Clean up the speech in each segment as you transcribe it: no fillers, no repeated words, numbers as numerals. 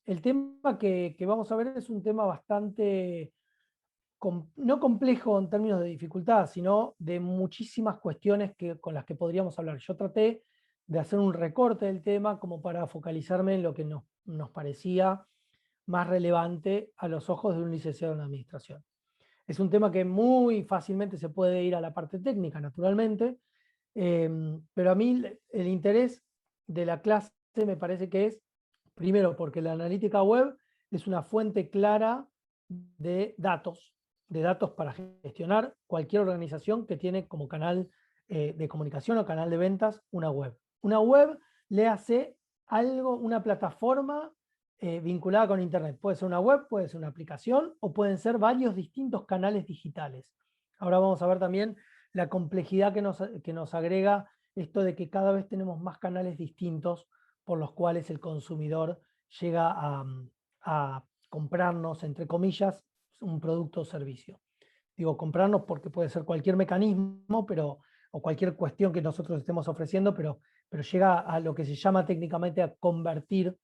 el tema que vamos a ver es un tema bastante, no complejo en términos de dificultad, sino de muchísimas cuestiones con las que podríamos hablar. Yo traté de hacer un recorte del tema como para focalizarme en lo que nos parecía más relevante a los ojos de un licenciado en administración. Es un tema que muy fácilmente se puede ir a la parte técnica, naturalmente, pero a mí el interés de la clase me parece que es, primero, porque la analítica web es una fuente clara de datos para gestionar cualquier organización que tiene como canal de comunicación o canal de ventas una web. Una web le hace algo, una plataforma vinculada con Internet. Puede ser una web, puede ser una aplicación o pueden ser varios distintos canales digitales. Ahora vamos a ver también la complejidad que nos agrega esto de que cada vez tenemos más canales distintos por los cuales el consumidor llega a comprarnos, entre comillas, un producto o servicio. Digo comprarnos porque puede ser cualquier mecanismo o cualquier cuestión que nosotros estemos ofreciendo, pero llega a lo que se llama técnicamente a convertir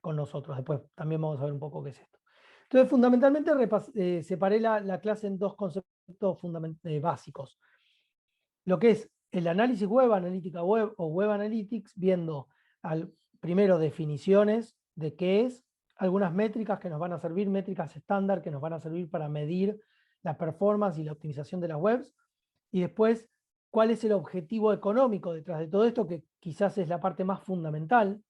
con nosotros. Después también vamos a ver un poco qué es esto. Entonces, fundamentalmente separé la clase en dos conceptos básicos. Lo que es el análisis web, analítica web o web analytics, viendo primero definiciones de qué es, algunas métricas que nos van a servir, métricas estándar que nos van a servir para medir la performance y la optimización de las webs, y después cuál es el objetivo económico detrás de todo esto, que quizás es la parte más fundamental.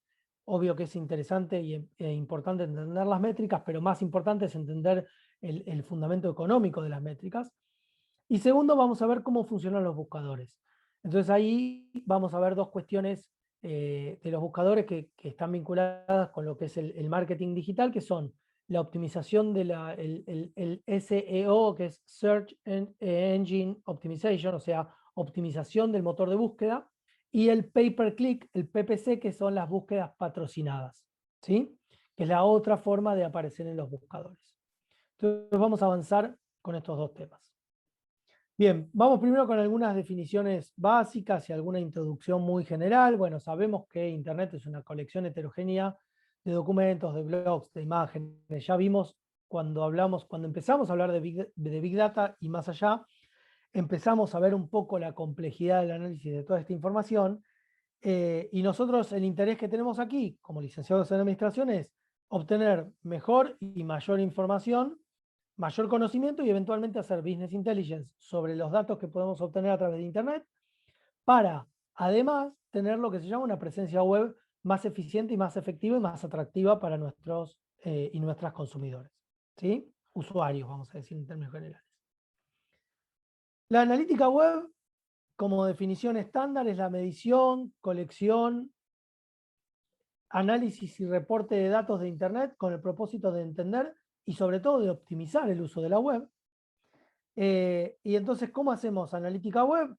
Obvio que es interesante e importante entender las métricas, pero más importante es entender el fundamento económico de las métricas. Y segundo, vamos a ver cómo funcionan los buscadores. Entonces ahí vamos a ver dos cuestiones de los buscadores que están vinculadas con lo que es el marketing digital, que son la optimización de el SEO, que es Search Engine Optimization, o sea, optimización del motor de búsqueda, y el pay-per-click, el PPC, que son las búsquedas patrocinadas, ¿sí? Que es la otra forma de aparecer en los buscadores. Entonces vamos a avanzar con estos dos temas. Bien, vamos primero con algunas definiciones básicas y alguna introducción muy general. Bueno, sabemos que Internet es una colección heterogénea de documentos, de blogs, de imágenes. Ya vimos cuando empezamos a hablar de Big Data y más allá, empezamos a ver un poco la complejidad del análisis de toda esta información. Y nosotros el interés que tenemos aquí, como licenciados en administración, es obtener mejor y mayor información, mayor conocimiento y eventualmente hacer business intelligence sobre los datos que podemos obtener a través de Internet para, además, tener lo que se llama una presencia web más eficiente y más efectiva y más atractiva para nuestros y nuestras consumidores, ¿sí? Usuarios, vamos a decir en términos generales. La analítica web, como definición estándar, es la medición, colección, análisis y reporte de datos de Internet con el propósito de entender y sobre todo de optimizar el uso de la web. Y entonces, ¿cómo hacemos analítica web?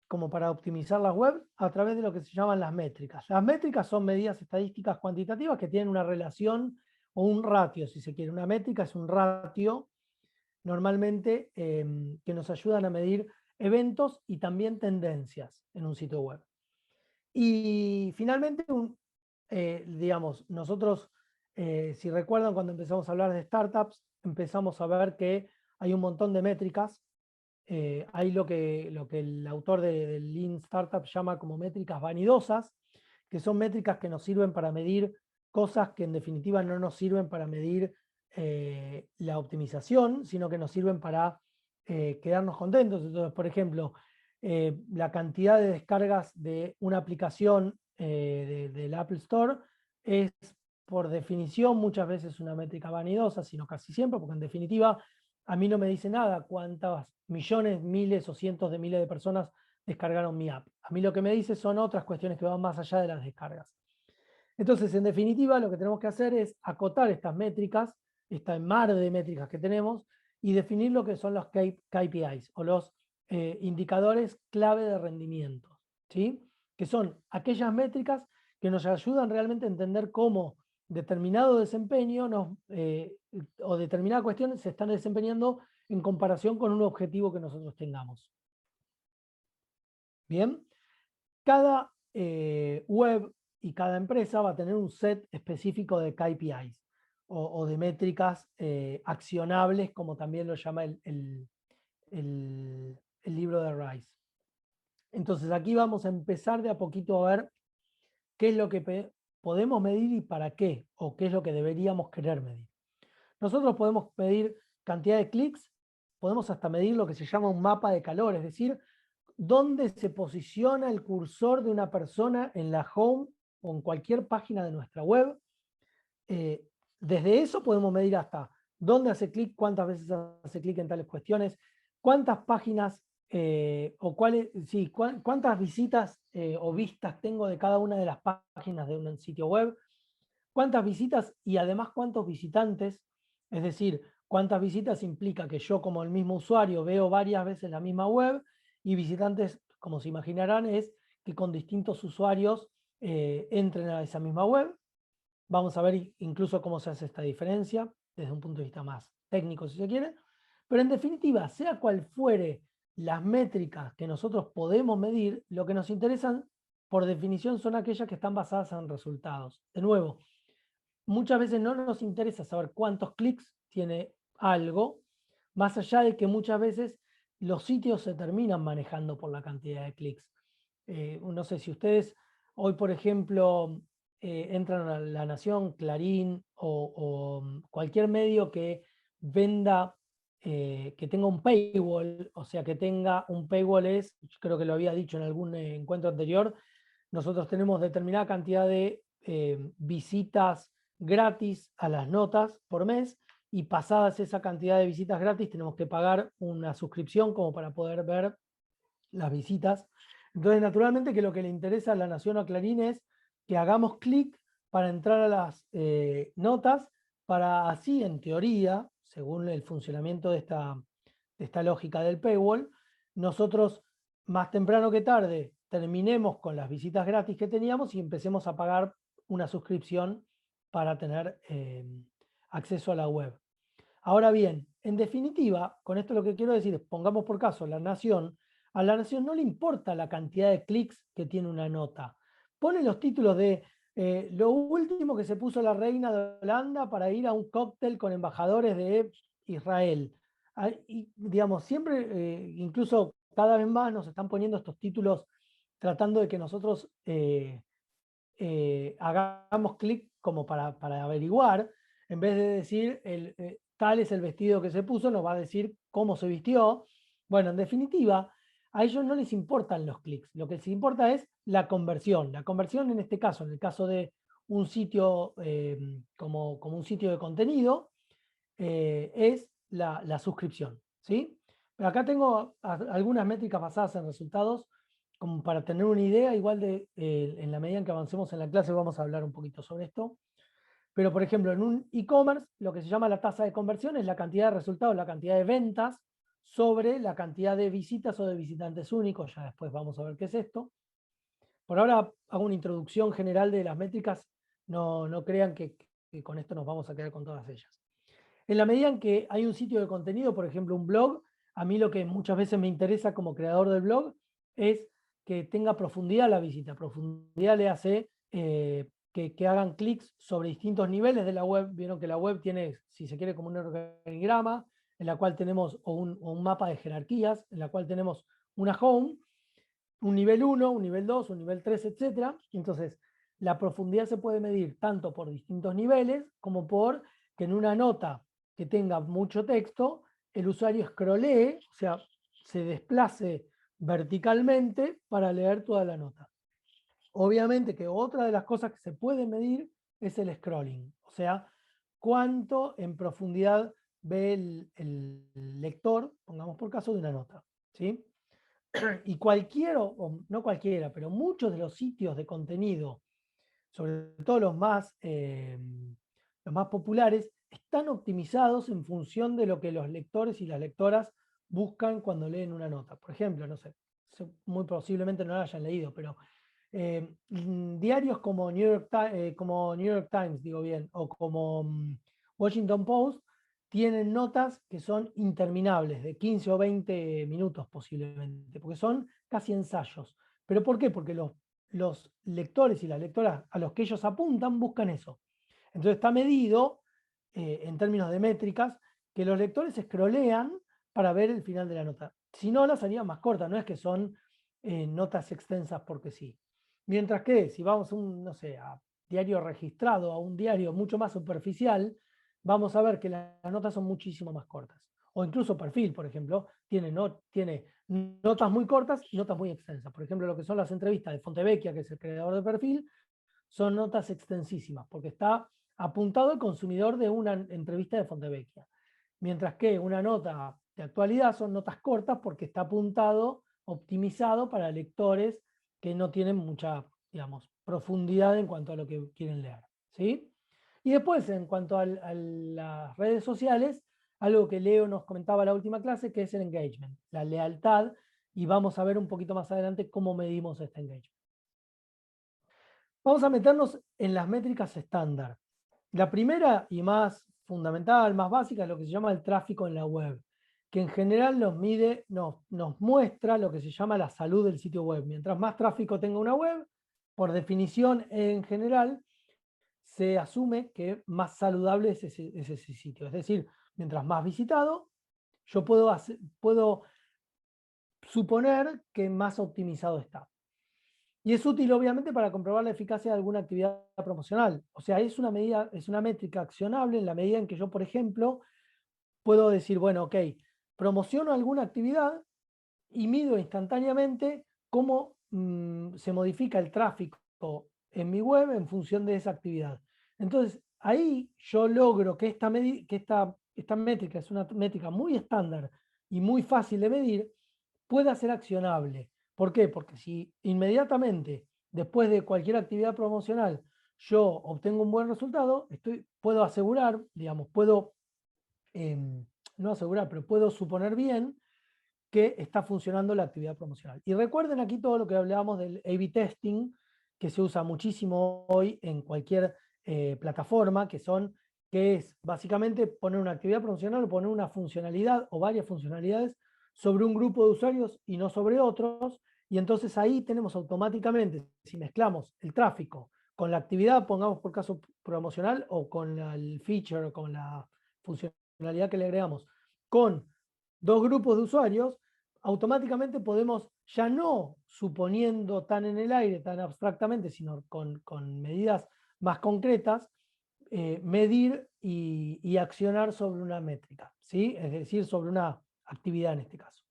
Como para optimizar las web a través de lo que se llaman las métricas. Las métricas son medidas estadísticas cuantitativas que tienen una relación o un ratio, si se quiere. Una métrica es un ratio normalmente que nos ayudan a medir eventos y también tendencias en un sitio web. Y finalmente, digamos, nosotros, si recuerdan, cuando empezamos a hablar de startups, empezamos a ver que hay un montón de métricas. Hay lo que el autor de Lean Startup llama como métricas vanidosas, que son métricas que nos sirven para medir cosas que en definitiva no nos sirven para medir la optimización, sino que nos sirven para quedarnos contentos. Entonces, por ejemplo, la cantidad de descargas de una aplicación del Apple Store es por definición muchas veces una métrica vanidosa, sino casi siempre, porque en definitiva a mí no me dice nada cuántas millones, miles o cientos de miles de personas descargaron mi app. A mí lo que me dice son otras cuestiones que van más allá de las descargas. Entonces, en definitiva, lo que tenemos que hacer es acotar estas métricas, esta mar de métricas que tenemos, y definir lo que son los KPIs o los indicadores clave de rendimiento, ¿sí? Que son aquellas métricas que nos ayudan realmente a entender cómo determinado desempeño o determinada cuestión se están desempeñando en comparación con un objetivo que nosotros tengamos. Bien, cada web y cada empresa va a tener un set específico de KPIs. o de métricas accionables, como también lo llama el libro de Rice. Entonces aquí vamos a empezar de a poquito a ver qué es lo que podemos medir y para qué, o qué es lo que deberíamos querer medir. Nosotros podemos medir cantidad de clics, podemos hasta medir lo que se llama un mapa de calor, es decir, dónde se posiciona el cursor de una persona en la home o en cualquier página de nuestra web. Desde eso podemos medir hasta dónde hace clic, cuántas veces hace clic en tales cuestiones, cuántas páginas o cuántas visitas o vistas tengo de cada una de las páginas de un sitio web, cuántas visitas y además cuántos visitantes, es decir, cuántas visitas implica que yo como el mismo usuario veo varias veces la misma web, y visitantes, como se imaginarán, es que con distintos usuarios entren a esa misma web. Vamos a ver incluso cómo se hace esta diferencia desde un punto de vista más técnico, si se quiere. Pero en definitiva, sea cual fuere las métricas que nosotros podemos medir, lo que nos interesan por definición son aquellas que están basadas en resultados. De nuevo, muchas veces no nos interesa saber cuántos clics tiene algo, más allá de que muchas veces los sitios se terminan manejando por la cantidad de clics. No sé si ustedes hoy, por ejemplo, entran a La Nación, Clarín o cualquier medio que venda, que tenga un paywall, o sea, que tenga un paywall creo que lo había dicho en algún encuentro anterior, nosotros tenemos determinada cantidad de visitas gratis a las notas por mes, y pasadas esa cantidad de visitas gratis tenemos que pagar una suscripción como para poder ver las visitas. Entonces, naturalmente que lo que le interesa a La Nación o a Clarín es que hagamos clic para entrar a las notas, para así, en teoría, según el funcionamiento de esta lógica del paywall, nosotros más temprano que tarde terminemos con las visitas gratis que teníamos y empecemos a pagar una suscripción para tener acceso a la web. Ahora bien, en definitiva, con esto lo que quiero decir es, pongamos por caso La Nación, a La Nación no le importa la cantidad de clics que tiene una nota. Pone los títulos de lo último que se puso la reina de Holanda para ir a un cóctel con embajadores de Israel. Y, digamos, siempre, incluso cada vez más nos están poniendo estos títulos tratando de que nosotros hagamos clic como para averiguar, en vez de decir tal es el vestido que se puso, nos va a decir cómo se vistió. Bueno, en definitiva, a ellos no les importan los clics, lo que les importa es la conversión. La conversión en este caso, en el caso de un sitio como un sitio de contenido, es la suscripción, ¿sí? Pero acá tengo algunas métricas basadas en resultados como para tener una idea, igual en la medida en que avancemos en la clase vamos a hablar un poquito sobre esto. Pero, por ejemplo, en un e-commerce, lo que se llama la tasa de conversión es la cantidad de resultados, la cantidad de ventas sobre la cantidad de visitas o de visitantes únicos. Ya después vamos a ver qué es esto. Por ahora hago una introducción general de las métricas. No crean que con esto nos vamos a quedar con todas ellas. En la medida en que hay un sitio de contenido, por ejemplo un blog, a mí lo que muchas veces me interesa como creador del blog es que tenga profundidad la visita. Profundidad le hace que hagan clics sobre distintos niveles de la web. Vieron que la web tiene, si se quiere, como un organigrama, en la cual tenemos un mapa de jerarquías, en la cual tenemos una home, un nivel 1, un nivel 2, un nivel 3, etc. Entonces, la profundidad se puede medir tanto por distintos niveles como por que en una nota que tenga mucho texto, el usuario scrollee, o sea, se desplace verticalmente para leer toda la nota. Obviamente que otra de las cosas que se puede medir es el scrolling, o sea, cuánto en profundidad ve el lector, pongamos por caso, de una nota, ¿sí? Y cualquiera, o no cualquiera, pero muchos de los sitios de contenido, sobre todo los más populares, están optimizados en función de lo que los lectores y las lectoras buscan cuando leen una nota. Por ejemplo, no sé, muy posiblemente no la hayan leído, pero diarios como New York Times, digo bien, o como Washington Post, tienen notas que son interminables, de 15 o 20 minutos posiblemente, porque son casi ensayos. ¿Pero por qué? Porque los lectores y las lectoras a los que ellos apuntan buscan eso. Entonces está medido en términos de métricas, que los lectores scrollean para ver el final de la nota. Si no, las haría más cortas, no es que son notas extensas porque sí. Mientras que si vamos no sé, a diario registrado, a un diario mucho más superficial, vamos a ver que las notas son muchísimo más cortas. O incluso Perfil, por ejemplo, tiene notas muy cortas y notas muy extensas. Por ejemplo, lo que son las entrevistas de Fontevecchia, que es el creador de Perfil, son notas extensísimas, porque está apuntado al consumidor de una entrevista de Fontevecchia. Mientras que una nota de actualidad son notas cortas porque está apuntado, optimizado para lectores que no tienen mucha, digamos, profundidad en cuanto a lo que quieren leer. ¿Sí? Y después, en cuanto a las redes sociales, algo que Leo nos comentaba en la última clase, que es el engagement, la lealtad, y vamos a ver un poquito más adelante cómo medimos este engagement. Vamos a meternos en las métricas estándar. La primera y más fundamental, más básica, es lo que se llama el tráfico en la web, que en general nos muestra lo que se llama la salud del sitio web. Mientras más tráfico tenga una web, por definición en general, se asume que más saludable es ese sitio. Es decir, mientras más visitado, yo puedo suponer que más optimizado está. Y es útil, obviamente, para comprobar la eficacia de alguna actividad promocional. O sea, es una medida, es una métrica accionable en la medida en que yo, por ejemplo, puedo decir, bueno, ok, promociono alguna actividad y mido instantáneamente cómo se modifica el tráfico en mi web en función de esa actividad. Entonces, ahí yo logro que esta métrica es una métrica muy estándar y muy fácil de medir, pueda ser accionable. ¿Por qué? Porque si inmediatamente, después de cualquier actividad promocional, yo obtengo un buen resultado, puedo asegurar, digamos, no asegurar, pero puedo suponer bien que está funcionando la actividad promocional. Y recuerden aquí todo lo que hablábamos del A/B testing, que se usa muchísimo hoy en cualquier plataforma, que es básicamente poner una actividad promocional o poner una funcionalidad o varias funcionalidades sobre un grupo de usuarios y no sobre otros. Y entonces ahí tenemos automáticamente, si mezclamos el tráfico con la actividad, pongamos por caso promocional, o con el feature o con la funcionalidad que le agregamos, con dos grupos de usuarios, automáticamente podemos, ya no suponiendo tan en el aire, tan abstractamente, sino con medidas más concretas, medir y accionar sobre una métrica, ¿sí? Es decir, sobre una actividad en este caso.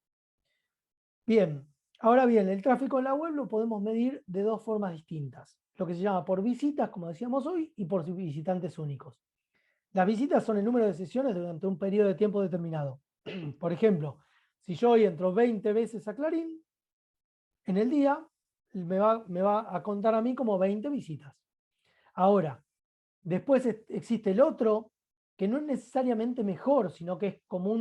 Bien, ahora bien, el tráfico en la web lo podemos medir de dos formas distintas. Lo que se llama por visitas, como decíamos hoy, y por visitantes únicos. Las visitas son el número de sesiones durante un periodo de tiempo determinado. Por ejemplo, si yo hoy entro 20 veces a Clarín, en el día me va a contar a mí como 20 visitas. Ahora, después existe el otro, que no es necesariamente mejor, sino que es como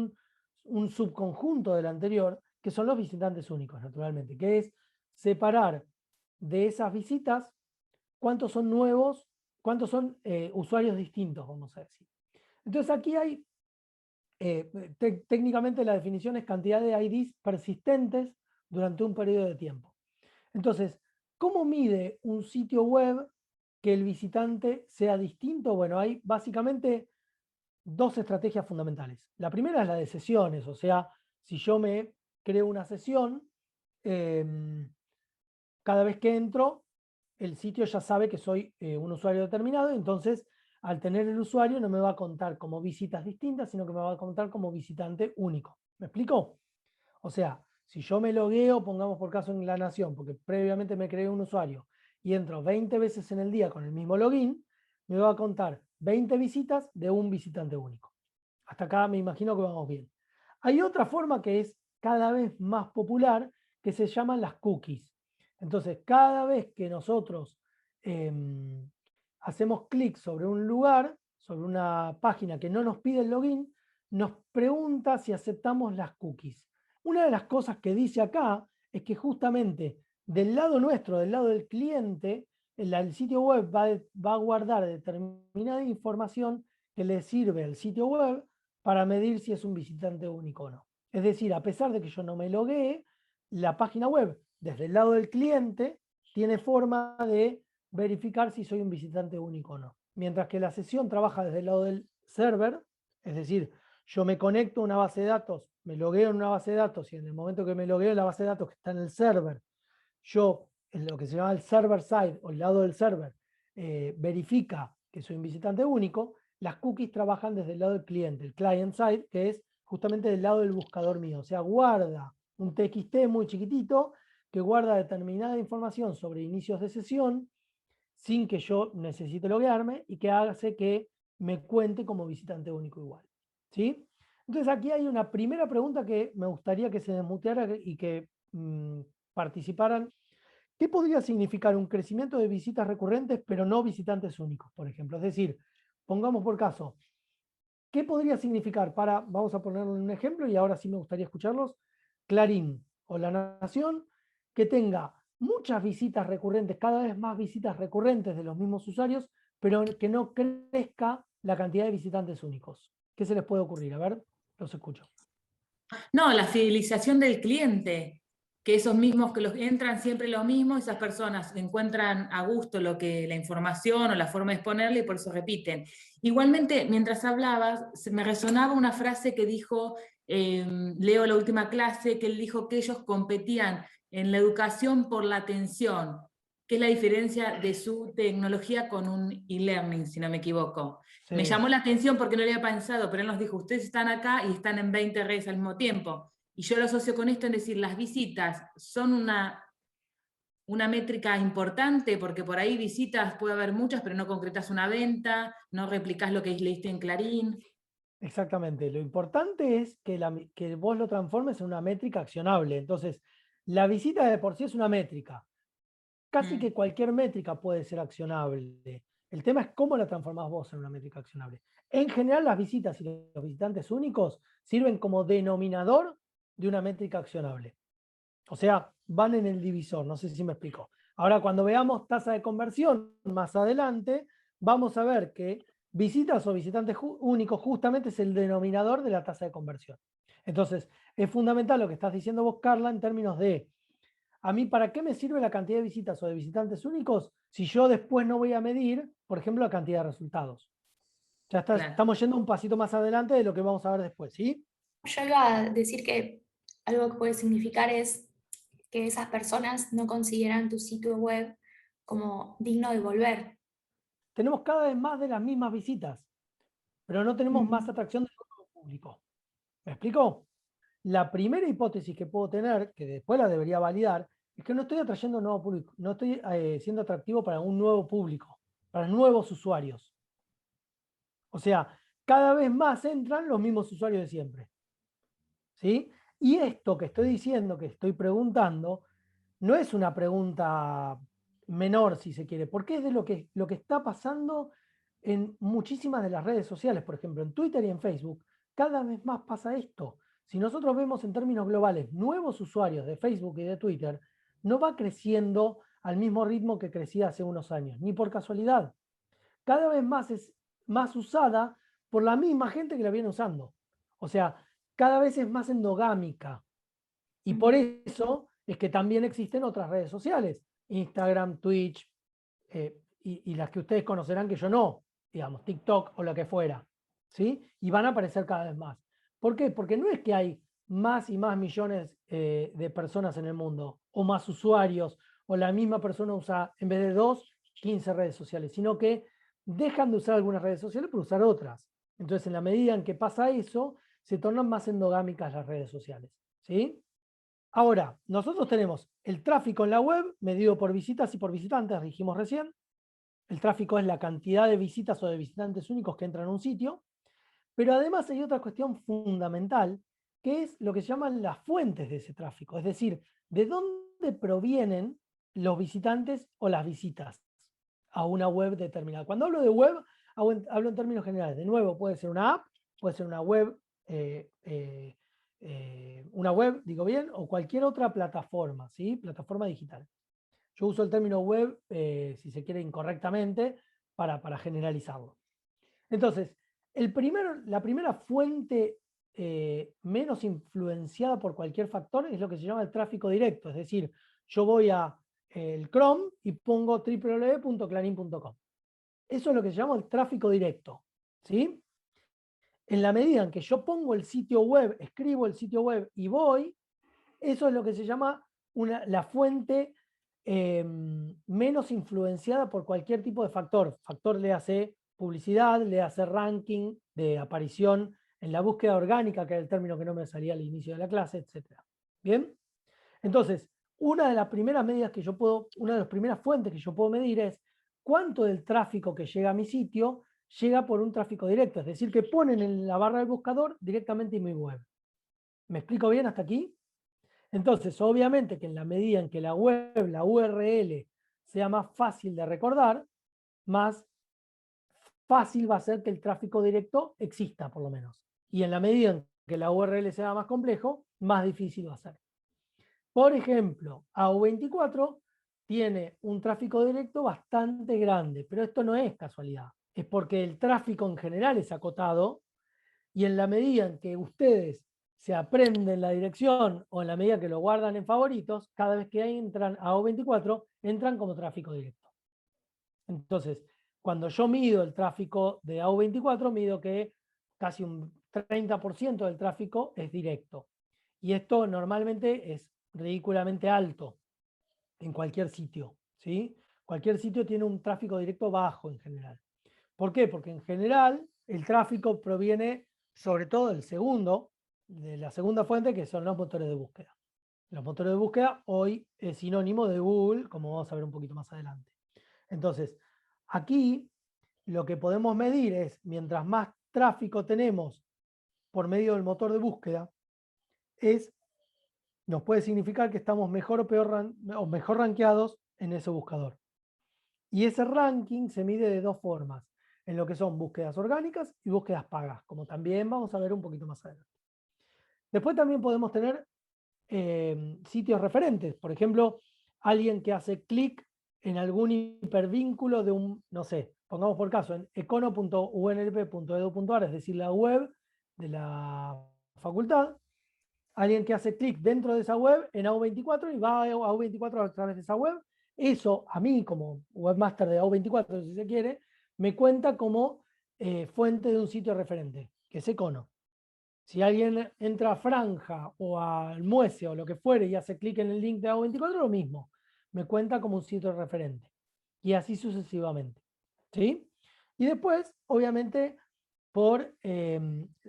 un subconjunto del anterior, que son los visitantes únicos, naturalmente, que es separar de esas visitas cuántos son nuevos, cuántos son usuarios distintos, vamos a decir. Entonces aquí hay, técnicamente la definición es cantidad de IDs persistentes durante un periodo de tiempo. Entonces, ¿cómo mide un sitio web que el visitante sea distinto? Bueno, hay básicamente dos estrategias fundamentales. La primera es la de sesiones, o sea, si yo me creo una sesión, cada vez que entro, el sitio ya sabe que soy un usuario determinado, entonces al tener el usuario no me va a contar como visitas distintas, sino que me va a contar como visitante único. ¿Me explico? O sea, si yo me logueo, pongamos por caso en La Nación, porque previamente me creé un usuario y entro 20 veces en el día con el mismo login, me va a contar 20 visitas de un visitante único. Hasta acá me imagino que vamos bien. Hay otra forma que es cada vez más popular, que se llaman las cookies. Entonces, cada vez que nosotros hacemos clic sobre un lugar, sobre una página que no nos pide el login, nos pregunta si aceptamos las cookies. Una de las cosas que dice acá es que justamente del lado nuestro, del lado del cliente, el sitio web va a guardar determinada información que le sirve al sitio web para medir si es un visitante único o no. Es decir, a pesar de que yo no me loguee, la página web, desde el lado del cliente, tiene forma de verificar si soy un visitante único o no. Mientras que la sesión trabaja desde el lado del server, es decir, yo me conecto a una base de datos, me logueo en una base de datos y en el momento que me logueo en la base de datos que está en el server, yo, en lo que se llama el server side o el lado del server, verifica que soy un visitante único. Las cookies trabajan desde el lado del cliente, el client side, que es justamente del lado del buscador mío. O sea, guarda un TXT muy chiquitito que guarda determinada información sobre inicios de sesión sin que yo necesite loguearme y que hace que me cuente como visitante único igual. ¿Sí? Entonces aquí hay una primera pregunta que me gustaría que se desmuteara y que participaran. ¿Qué podría significar un crecimiento de visitas recurrentes pero no visitantes únicos, por ejemplo? Es decir, pongamos por caso, ¿qué podría significar para, vamos a ponerlo en un ejemplo y ahora sí me gustaría escucharlos, Clarín o La Nación, que tenga muchas visitas recurrentes, cada vez más visitas recurrentes de los mismos usuarios, pero que no crezca la cantidad de visitantes únicos? ¿Qué se les puede ocurrir? A ver, los escucho. No, la fidelización del cliente, que esos mismos que los entran siempre lo mismo, esas personas encuentran a gusto la información o la forma de exponerla y por eso repiten. Igualmente, mientras hablabas, me resonaba una frase que dijo Leo la última clase, que él dijo que ellos competían en la educación por la atención, que es la diferencia de su tecnología con un e-learning, si no me equivoco. Sí. Me llamó la atención porque no lo había pensado, pero él nos dijo, ustedes están acá y están en 20 redes al mismo tiempo. Y yo lo asocio con esto en decir, las visitas son una métrica importante, porque por ahí visitas puede haber muchas, pero no concretas una venta, no replicás lo que leíste en Clarín. Exactamente. Lo importante es que vos lo transformes en una métrica accionable. Entonces, la visita de por sí es una métrica. Casi que cualquier métrica puede ser accionable. El tema es cómo la transformás vos en una métrica accionable. En general, las visitas y los visitantes únicos sirven como denominador de una métrica accionable. O sea, van en el divisor, no sé si me explico. Ahora, cuando veamos tasa de conversión más adelante, vamos a ver que visitas o visitantes únicos justamente es el denominador de la tasa de conversión. Entonces, es fundamental lo que estás diciendo vos, Carla, en términos de a mí, ¿para qué me sirve la cantidad de visitas o de visitantes únicos si yo después no voy a medir, por ejemplo, la cantidad de resultados? Ya Claro. estamos yendo un pasito más adelante de lo que vamos a ver después, ¿sí? Yo iba a decir que algo que puede significar es que esas personas no consideran tu sitio web como digno de volver. Tenemos cada vez más de las mismas visitas, pero no tenemos más Mm. atracción del público. ¿Me explico? La primera hipótesis que puedo tener, que después la debería validar, es que no estoy atrayendo un nuevo público, no estoy siendo atractivo para un nuevo público, para nuevos usuarios. O sea, cada vez más entran los mismos usuarios de siempre. ¿Sí? Y esto que estoy diciendo, que estoy preguntando, no es una pregunta menor, si se quiere, porque es de lo que está pasando en muchísimas de las redes sociales, por ejemplo, en Twitter y en Facebook. Cada vez más pasa esto. Si nosotros vemos en términos globales nuevos usuarios de Facebook y de Twitter, no va creciendo al mismo ritmo que crecía hace unos años, ni por casualidad. Cada vez más es más usada por la misma gente que la viene usando. O sea, cada vez es más endogámica. Y por eso es que también existen otras redes sociales, Instagram, Twitch, y las que ustedes conocerán que yo no, digamos, TikTok o lo que fuera, ¿sí? Y van a aparecer cada vez más. ¿Por qué? Porque no es que hay más y más millones de personas en el mundo, o más usuarios, o la misma persona usa, en vez de 2, 15 redes sociales, sino que dejan de usar algunas redes sociales para usar otras. Entonces, en la medida en que pasa eso, se tornan más endogámicas las redes sociales, ¿sí? Ahora, nosotros tenemos el tráfico en la web medido por visitas y por visitantes, dijimos recién. El tráfico es la cantidad de visitas o de visitantes únicos que entran a un sitio. Pero además hay otra cuestión fundamental, que es lo que se llaman las fuentes de ese tráfico. Es decir, de dónde provienen los visitantes o las visitas a una web determinada. Cuando hablo de web, hablo en términos generales. De nuevo, puede ser una app, puede ser una web, digo bien, o cualquier otra plataforma, ¿sí? Plataforma digital. Yo uso el término web, si se quiere, incorrectamente, para generalizarlo. Entonces, la primera fuente menos influenciada por cualquier factor es lo que se llama el tráfico directo. Es decir, yo voy a el Chrome y pongo www.clarin.com. Eso es lo que se llama el tráfico directo, ¿sí? en la medida en que yo pongo el sitio web, escribo el sitio web y voy, eso es lo que se llama la fuente menos influenciada por cualquier tipo de factor. Factor le hace publicidad, le hace ranking de aparición en la búsqueda orgánica, que era el término que no me salía al inicio de la clase, etc. ¿Bien? Entonces, una de las primeras medidas que yo puedo, una de las primeras fuentes que yo puedo medir es cuánto del tráfico que llega a mi sitio llega por un tráfico directo, es decir, que ponen en la barra del buscador directamente en mi web. ¿Me explico bien hasta aquí? Entonces, obviamente que en la medida en que la web, la URL, sea más fácil de recordar, más fácil va a ser que el tráfico directo exista, por lo menos. Y en la medida en que la URL sea más complejo, más difícil va a ser. Por ejemplo, AU24 tiene un tráfico directo bastante grande, pero esto no es casualidad. Es porque el tráfico en general es acotado y en la medida en que ustedes se aprenden la dirección o en la medida que lo guardan en favoritos, cada vez que entran a AU24, entran como tráfico directo. Entonces, cuando yo mido el tráfico de AU24, mido que casi un 30% del tráfico es directo. Y esto normalmente es ridículamente alto en cualquier sitio, ¿sí? Cualquier sitio tiene un tráfico directo bajo en general. ¿Por qué? Porque en general el tráfico proviene sobre todo de la segunda fuente, que son los motores de búsqueda. Los motores de búsqueda hoy es sinónimo de Google, como vamos a ver un poquito más adelante. Entonces, aquí lo que podemos medir es, mientras más tráfico tenemos por medio del motor de búsqueda, nos puede significar que estamos mejor o peor o mejor rankeados en ese buscador. Y ese ranking se mide de dos formas, en lo que son búsquedas orgánicas y búsquedas pagas, como también vamos a ver un poquito más adelante. Después también podemos tener sitios referentes, por ejemplo, alguien que hace clic en algún hipervínculo de un, no sé, pongamos por caso, en econo.unlp.edu.ar, es decir, la web de la facultad, alguien que hace clic dentro de esa web en AU24 y va a AU24 a través de esa web, eso a mí como webmaster de AU24, si se quiere, me cuenta como fuente de un sitio referente, que es Econo. Si alguien entra a Franja o al Muese o lo que fuere y hace clic en el link de AU24, lo mismo, me cuenta como un sitio referente. Y así sucesivamente. ¿Sí? Y después, obviamente, por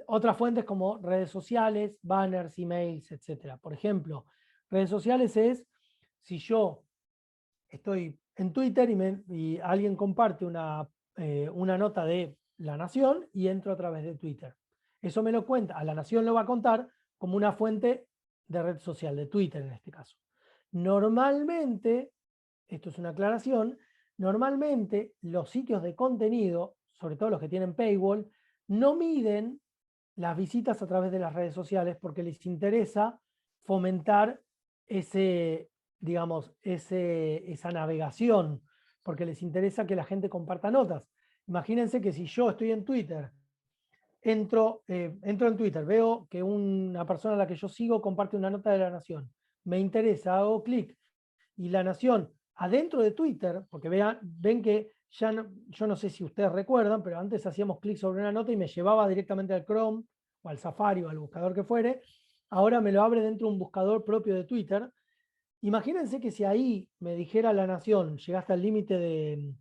otras fuentes como redes sociales, banners, emails, etc. Por ejemplo, redes sociales es si yo estoy en Twitter y alguien comparte una nota de La Nación y entro a través de Twitter. Eso me lo cuenta, a La Nación lo va a contar como una fuente de red social, de Twitter en este caso. Normalmente, esto es una aclaración, normalmente los sitios de contenido, sobre todo los que tienen paywall, no miden las visitas a través de las redes sociales porque les interesa fomentar esa navegación, porque les interesa que la gente comparta notas. Imagínense que si yo estoy en Twitter, entro en Twitter, veo que una persona a la que yo sigo comparte una nota de La Nación, me interesa, hago clic, y La Nación adentro de Twitter, porque ven que ya yo no sé si ustedes recuerdan, pero antes hacíamos clic sobre una nota y me llevaba directamente al Chrome o al Safari o al buscador que fuere, ahora me lo abre dentro de un buscador propio de Twitter. Imagínense que si ahí me dijera La Nación, llegaste al límite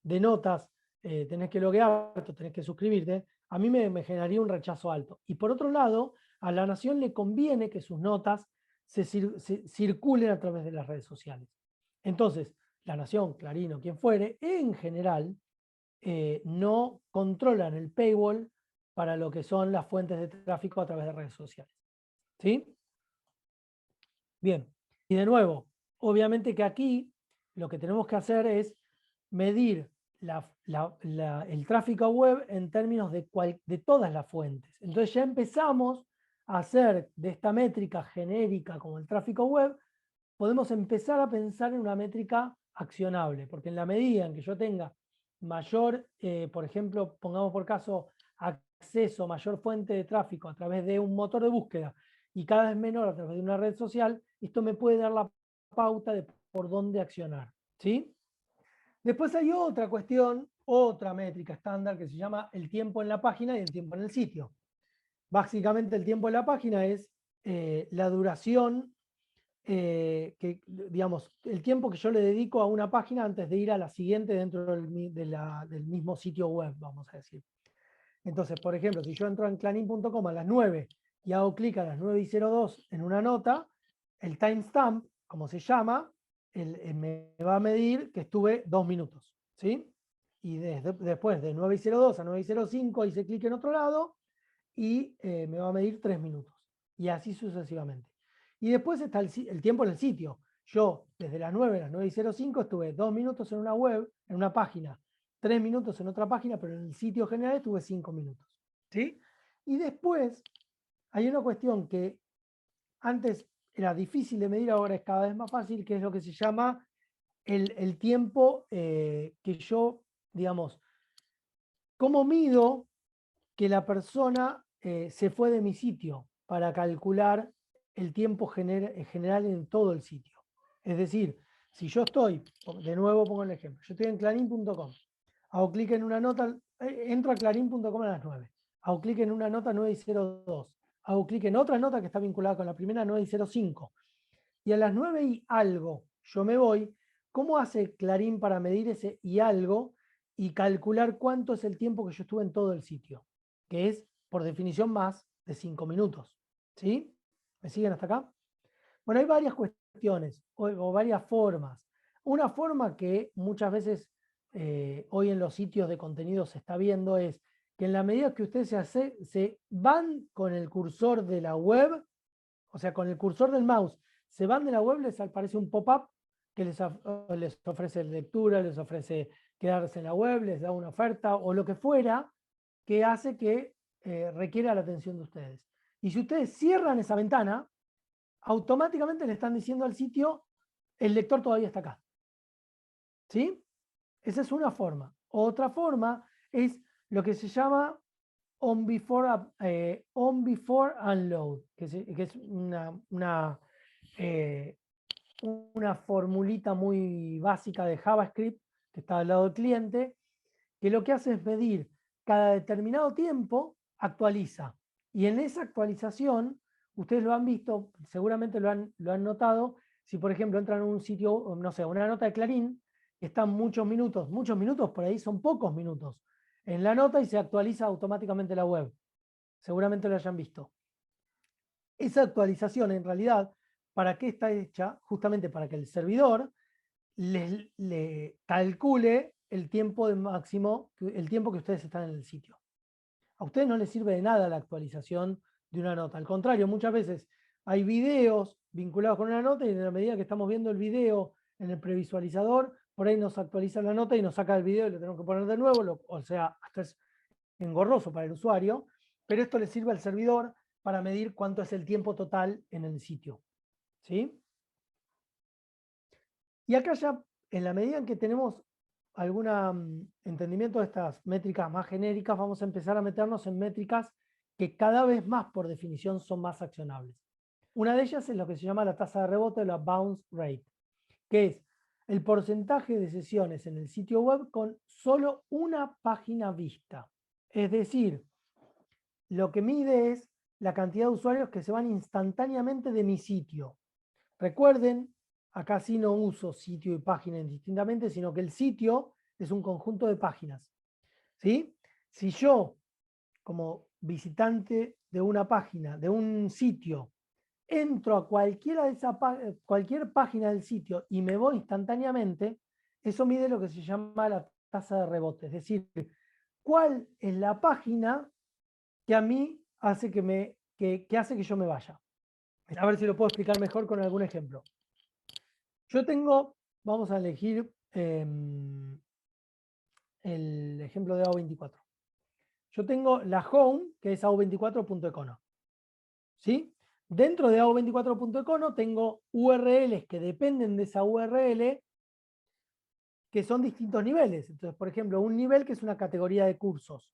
de notas, tenés que loguearte, tenés que suscribirte, a mí me generaría un rechazo alto. Y por otro lado, a La Nación le conviene que sus notas se circulen a través de las redes sociales. Entonces, La Nación, Clarín o quien fuere, en general, no controlan el paywall para lo que son las fuentes de tráfico a través de redes sociales. ¿Sí? Bien. Y de nuevo, obviamente que aquí lo que tenemos que hacer es medir el tráfico web en términos de todas las fuentes. Entonces ya empezamos a hacer de esta métrica genérica como el tráfico web, podemos empezar a pensar en una métrica accionable, porque en la medida en que yo tenga mayor, por ejemplo, pongamos por caso, acceso, mayor fuente de tráfico a través de un motor de búsqueda y cada vez menor a través de una red social, esto me puede dar la pauta de por dónde accionar. ¿Sí? Después hay otra cuestión, otra métrica estándar que se llama el tiempo en la página y el tiempo en el sitio. básicamente el tiempo de la página es la duración, digamos, el tiempo que yo le dedico a una página antes de ir a la siguiente dentro del mismo sitio web, vamos a decir. Entonces, por ejemplo, si yo entro en clarín.com a las 9 y hago clic a las 9:02 en una nota, el timestamp, como se llama, me va a medir que estuve 2 minutos. ¿Sí? Y después de 9:02 a 9:05 hice clic en otro lado y me va a medir 3 minutos. Y así sucesivamente. Y después está el tiempo en el sitio. Yo, desde las 9 a las 9:05 estuve 2 minutos en una web, en una página, 3 minutos en otra página, pero en el sitio general estuve 5 minutos. ¿Sí? Y después hay una cuestión que antes era difícil de medir, ahora es cada vez más fácil, que es lo que se llama el tiempo que yo, digamos, ¿cómo mido que la persona se fue de mi sitio para calcular el tiempo general en todo el sitio? Es decir, si yo estoy, de nuevo pongo el ejemplo, yo estoy en clarín.com, hago clic en una nota, entro a clarín.com a las 9, hago clic en una nota 9:02, hago clic en otra nota que está vinculada con la primera 9:05, y a las 9 y algo yo me voy. ¿Cómo hace Clarín para medir ese y algo y calcular cuánto es el tiempo que yo estuve en todo el sitio? Que es, por definición, más de 5 minutos. ¿Sí? ¿Me siguen hasta acá? Bueno, hay varias cuestiones o varias formas. Una forma que muchas veces hoy en los sitios de contenido se está viendo es que en la medida que ustedes se van con el cursor de la web, o sea, con el cursor del mouse, se van de la web, les aparece un pop-up que les ofrece lectura, les ofrece quedarse en la web, les da una oferta o lo que fuera que hace que requiera la atención de ustedes. Y si ustedes cierran esa ventana, automáticamente le están diciendo al sitio, el lector todavía está acá. ¿Sí? Esa es una forma. Otra forma es lo que se llama on before unload, que es una formulita muy básica de JavaScript que está al lado del cliente, que lo que hace es medir cada determinado tiempo, actualiza. Y en esa actualización, ustedes lo han visto, seguramente lo han notado, si por ejemplo entran a un sitio, no sé, una nota de Clarín, están muchos minutos por ahí son pocos minutos en la nota y se actualiza automáticamente la web. Seguramente lo hayan visto. Esa actualización en realidad, ¿para qué está hecha? Justamente para que el servidor le calcule el tiempo de máximo, el tiempo que ustedes están en el sitio. A ustedes no les sirve de nada la actualización de una nota. Al contrario, muchas veces hay videos vinculados con una nota y en la medida que estamos viendo el video en el previsualizador, por ahí nos actualiza la nota y nos saca el video y lo tenemos que poner de nuevo, o sea, hasta es engorroso para el usuario, pero esto le sirve al servidor para medir cuánto es el tiempo total en el sitio. ¿Sí? Y acá ya, en la medida en que tenemos algún entendimiento de estas métricas más genéricas, vamos a empezar a meternos en métricas que cada vez más, por definición, son más accionables. Una de ellas es lo que se llama la tasa de rebote, la bounce rate, que es el porcentaje de sesiones en el sitio web con solo una página vista. Es decir, lo que mide es la cantidad de usuarios que se van instantáneamente de mi sitio. Recuerden, acá sí no uso sitio y página indistintamente, sino que el sitio es un conjunto de páginas. ¿Sí? Si yo, como visitante de una página, de un sitio, entro a cualquier página del sitio y me voy instantáneamente, eso mide lo que se llama la tasa de rebote. Es decir, cuál es la página que a mí hace que hace que yo me vaya. A ver si lo puedo explicar mejor con algún ejemplo. Yo tengo, vamos a elegir el ejemplo de AO24. Yo tengo la home, que es AO24.econo. ¿Sí? Dentro de AO24.econo tengo URLs que dependen de esa URL, que son distintos niveles. Entonces, por ejemplo, un nivel que es una categoría de cursos.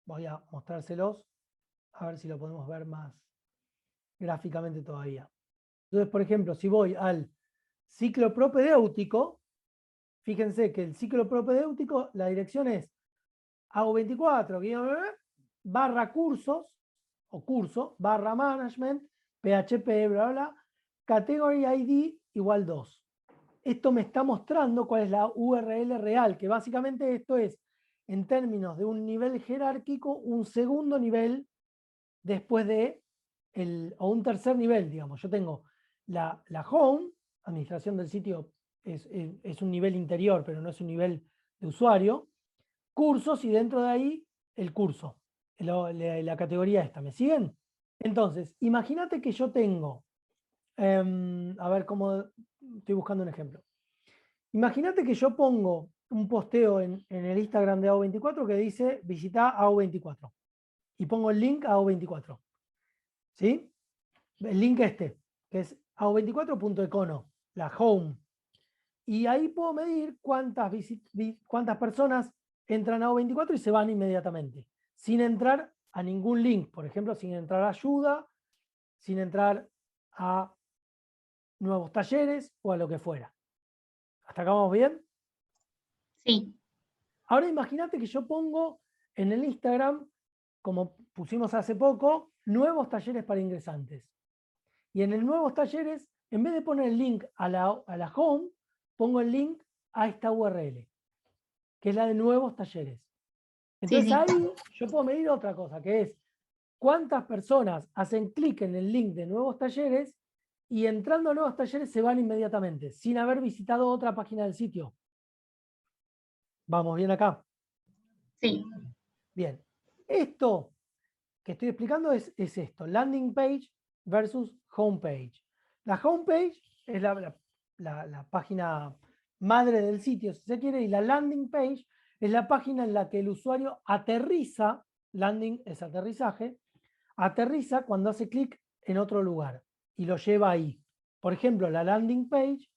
Voy a mostrárselos, a ver si lo podemos ver más gráficamente todavía. Entonces, por ejemplo, si voy al ciclo propedéutico, fíjense que el ciclo propedéutico, la dirección es AO24 /cursos, o curso, barra management, PHP, bla, bla, category ID igual 2. Esto me está mostrando cuál es la URL real, que básicamente esto es, en términos de un nivel jerárquico, un segundo nivel después de, o un tercer nivel, digamos. Yo tengo la home, administración del sitio es un nivel interior, pero no es un nivel de usuario, cursos y dentro de ahí el curso, la categoría esta, ¿me siguen? Entonces, imagínate que yo tengo, a ver cómo, estoy buscando un ejemplo. Imagínate que yo pongo un posteo en el Instagram de AO24 que dice visita AO24 y pongo el link a AO24. ¿Sí? El link este, que es AO24.econo, la home. Y ahí puedo medir cuántas personas entran a AO24 y se van inmediatamente, sin entrar a ningún link, por ejemplo, sin entrar a ayuda, sin entrar a nuevos talleres o a lo que fuera. ¿Hasta acá vamos bien? Sí. Ahora imagínate que yo pongo en el Instagram, como pusimos hace poco, nuevos talleres para ingresantes. Y en el nuevos talleres, en vez de poner el link a la home, pongo el link a esta URL, que es la de nuevos talleres. Entonces Sí. ahí yo puedo medir otra cosa, que es cuántas personas hacen clic en el link de nuevos talleres y entrando a nuevos talleres se van inmediatamente, sin haber visitado otra página del sitio. ¿Vamos bien acá? Sí. Bien. Esto que estoy explicando es esto, landing page versus homepage. La homepage es la página madre del sitio, si se quiere, y la landing page es la página en la que el usuario aterriza, landing es aterrizaje, aterriza cuando hace clic en otro lugar y lo lleva ahí. Por ejemplo, la landing page,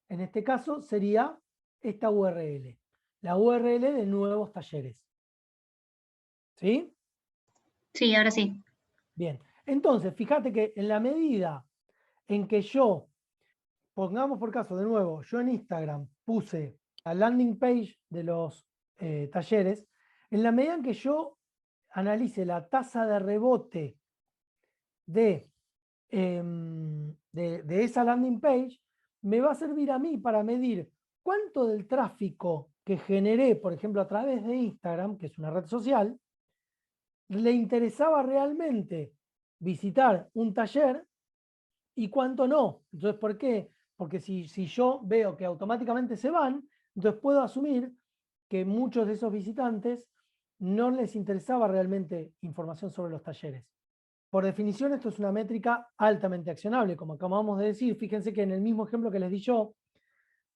en este caso, sería esta URL, la URL de nuevos talleres. ¿Sí? Sí, ahora sí. Bien, entonces fíjate que en la medida en que yo, pongamos por caso de nuevo, yo en Instagram puse la landing page de los talleres, en la medida en que yo analice la tasa de rebote de esa landing page, me va a servir a mí para medir cuánto del tráfico que generé, por ejemplo, a través de Instagram, que es una red social, le interesaba realmente visitar un taller y cuánto no. Entonces, ¿por qué? Porque si yo veo que automáticamente se van, entonces puedo asumir que muchos de esos visitantes no les interesaba realmente información sobre los talleres. Por definición, esto es una métrica altamente accionable, como acabamos de decir. Fíjense que en el mismo ejemplo que les di yo,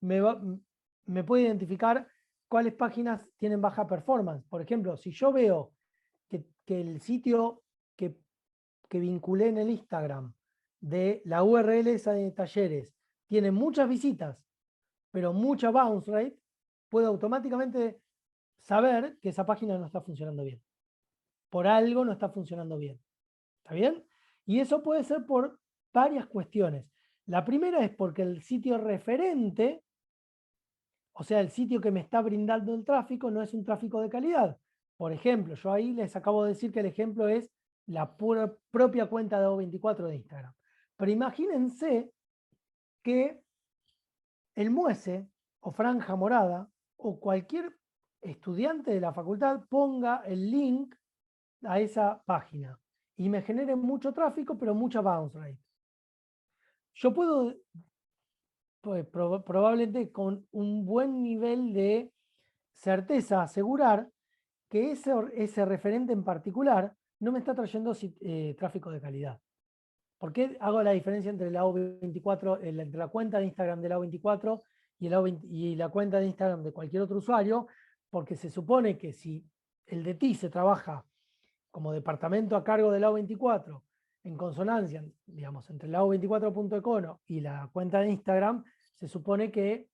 me puede identificar cuáles páginas tienen baja performance. Por ejemplo, si yo veo que el sitio que vinculé en el Instagram de la URL esa de talleres tiene muchas visitas, pero mucha bounce rate, puedo automáticamente saber que esa página no está funcionando bien. Por algo no está funcionando bien. ¿Está bien? Y eso puede ser por varias cuestiones. La primera es porque el sitio referente, o sea, el sitio que me está brindando el tráfico, no es un tráfico de calidad. Por ejemplo, yo ahí les acabo de decir que el ejemplo es la propia cuenta de AO24 de Instagram. Pero imagínense que el Muese o Franja Morada o cualquier estudiante de la facultad ponga el link a esa página y me genere mucho tráfico, pero mucha bounce rate. Yo puedo, pues, probablemente con un buen nivel de certeza, asegurar que ese referente en particular no me está trayendo tráfico de calidad. ¿Por qué hago la diferencia entre la AO24, entre la cuenta de Instagram de la AO24 y la cuenta de Instagram de cualquier otro usuario? Porque se supone que si el de ti se trabaja como departamento a cargo de la AO24 en consonancia, digamos, entre la AO24.econo y la cuenta de Instagram, se supone que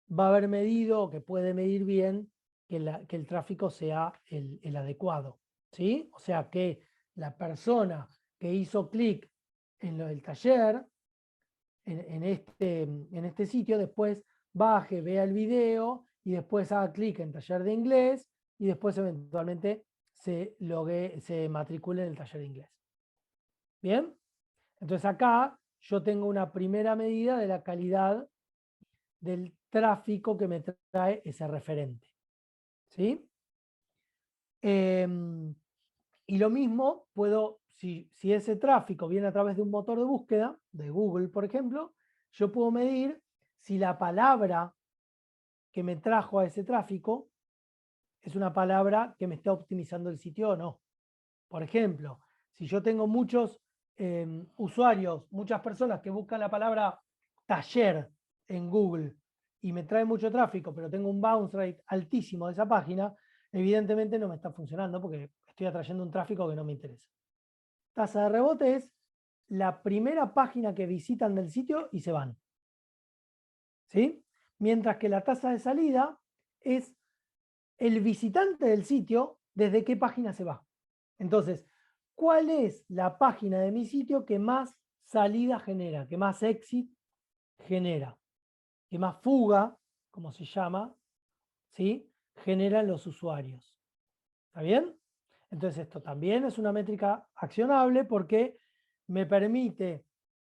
va a haber medido o que puede medir bien que el tráfico sea el adecuado. ¿Sí? O sea, que la persona que hizo clic en lo del taller, en este sitio, después baje, vea el video y después haga clic en taller de inglés y después eventualmente se matricule en el taller de inglés. ¿Bien? Entonces acá yo tengo una primera medida de la calidad del tráfico que me trae ese referente. ¿Sí? Y lo mismo puedo, si ese tráfico viene a través de un motor de búsqueda, de Google por ejemplo, yo puedo medir si la palabra que me trajo a ese tráfico es una palabra que me está optimizando el sitio o no. Por ejemplo, si yo tengo muchos usuarios, muchas personas que buscan la palabra taller en Google y me trae mucho tráfico, pero tengo un bounce rate altísimo de esa página, evidentemente no me está funcionando porque estoy atrayendo un tráfico que no me interesa. Tasa de rebote es la primera página que visitan del sitio y se van. ¿Sí? Mientras que la tasa de salida es el visitante del sitio desde qué página se va. Entonces, ¿cuál es la página de mi sitio que más salida genera, que más exit genera, que más fuga, como se llama, ¿sí? Generan los usuarios? ¿Está bien? Entonces esto también es una métrica accionable porque me permite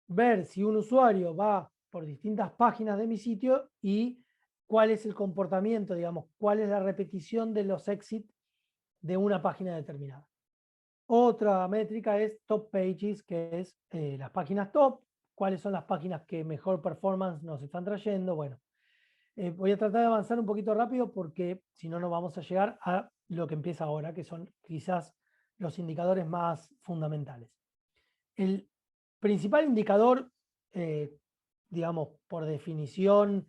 ver si un usuario va por distintas páginas de mi sitio y cuál es el comportamiento, digamos, cuál es la repetición de los exits de una página determinada. Otra métrica es top pages, que es las páginas top, cuáles son las páginas que mejor performance nos están trayendo. Bueno, voy a tratar de avanzar un poquito rápido porque si no, no vamos a llegar a lo que empieza ahora, que son quizás los indicadores más fundamentales. El principal indicador, digamos, por definición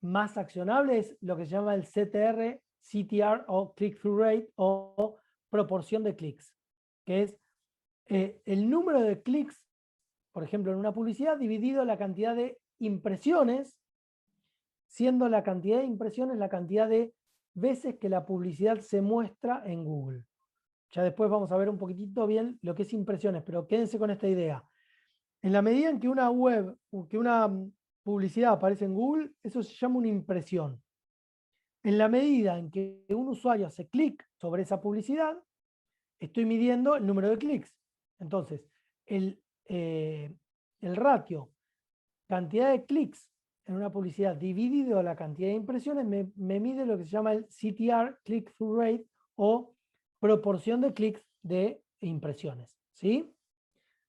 más accionable es lo que se llama el CTR, CTR o click-through rate o proporción de clics, que es el número de clics, por ejemplo, en una publicidad dividido la cantidad de impresiones, siendo la cantidad de impresiones la cantidad de veces que la publicidad se muestra en Google. Ya después vamos a ver un poquitito bien lo que es impresiones, pero quédense con esta idea. En la medida en que una web, que una publicidad aparece en Google, eso se llama una impresión. En la medida en que un usuario hace clic sobre esa publicidad, estoy midiendo el número de clics. Entonces, el ratio cantidad de clics en una publicidad dividido la cantidad de impresiones me mide lo que se llama el CTR, click-through rate, o proporción de clics de impresiones. ¿Sí?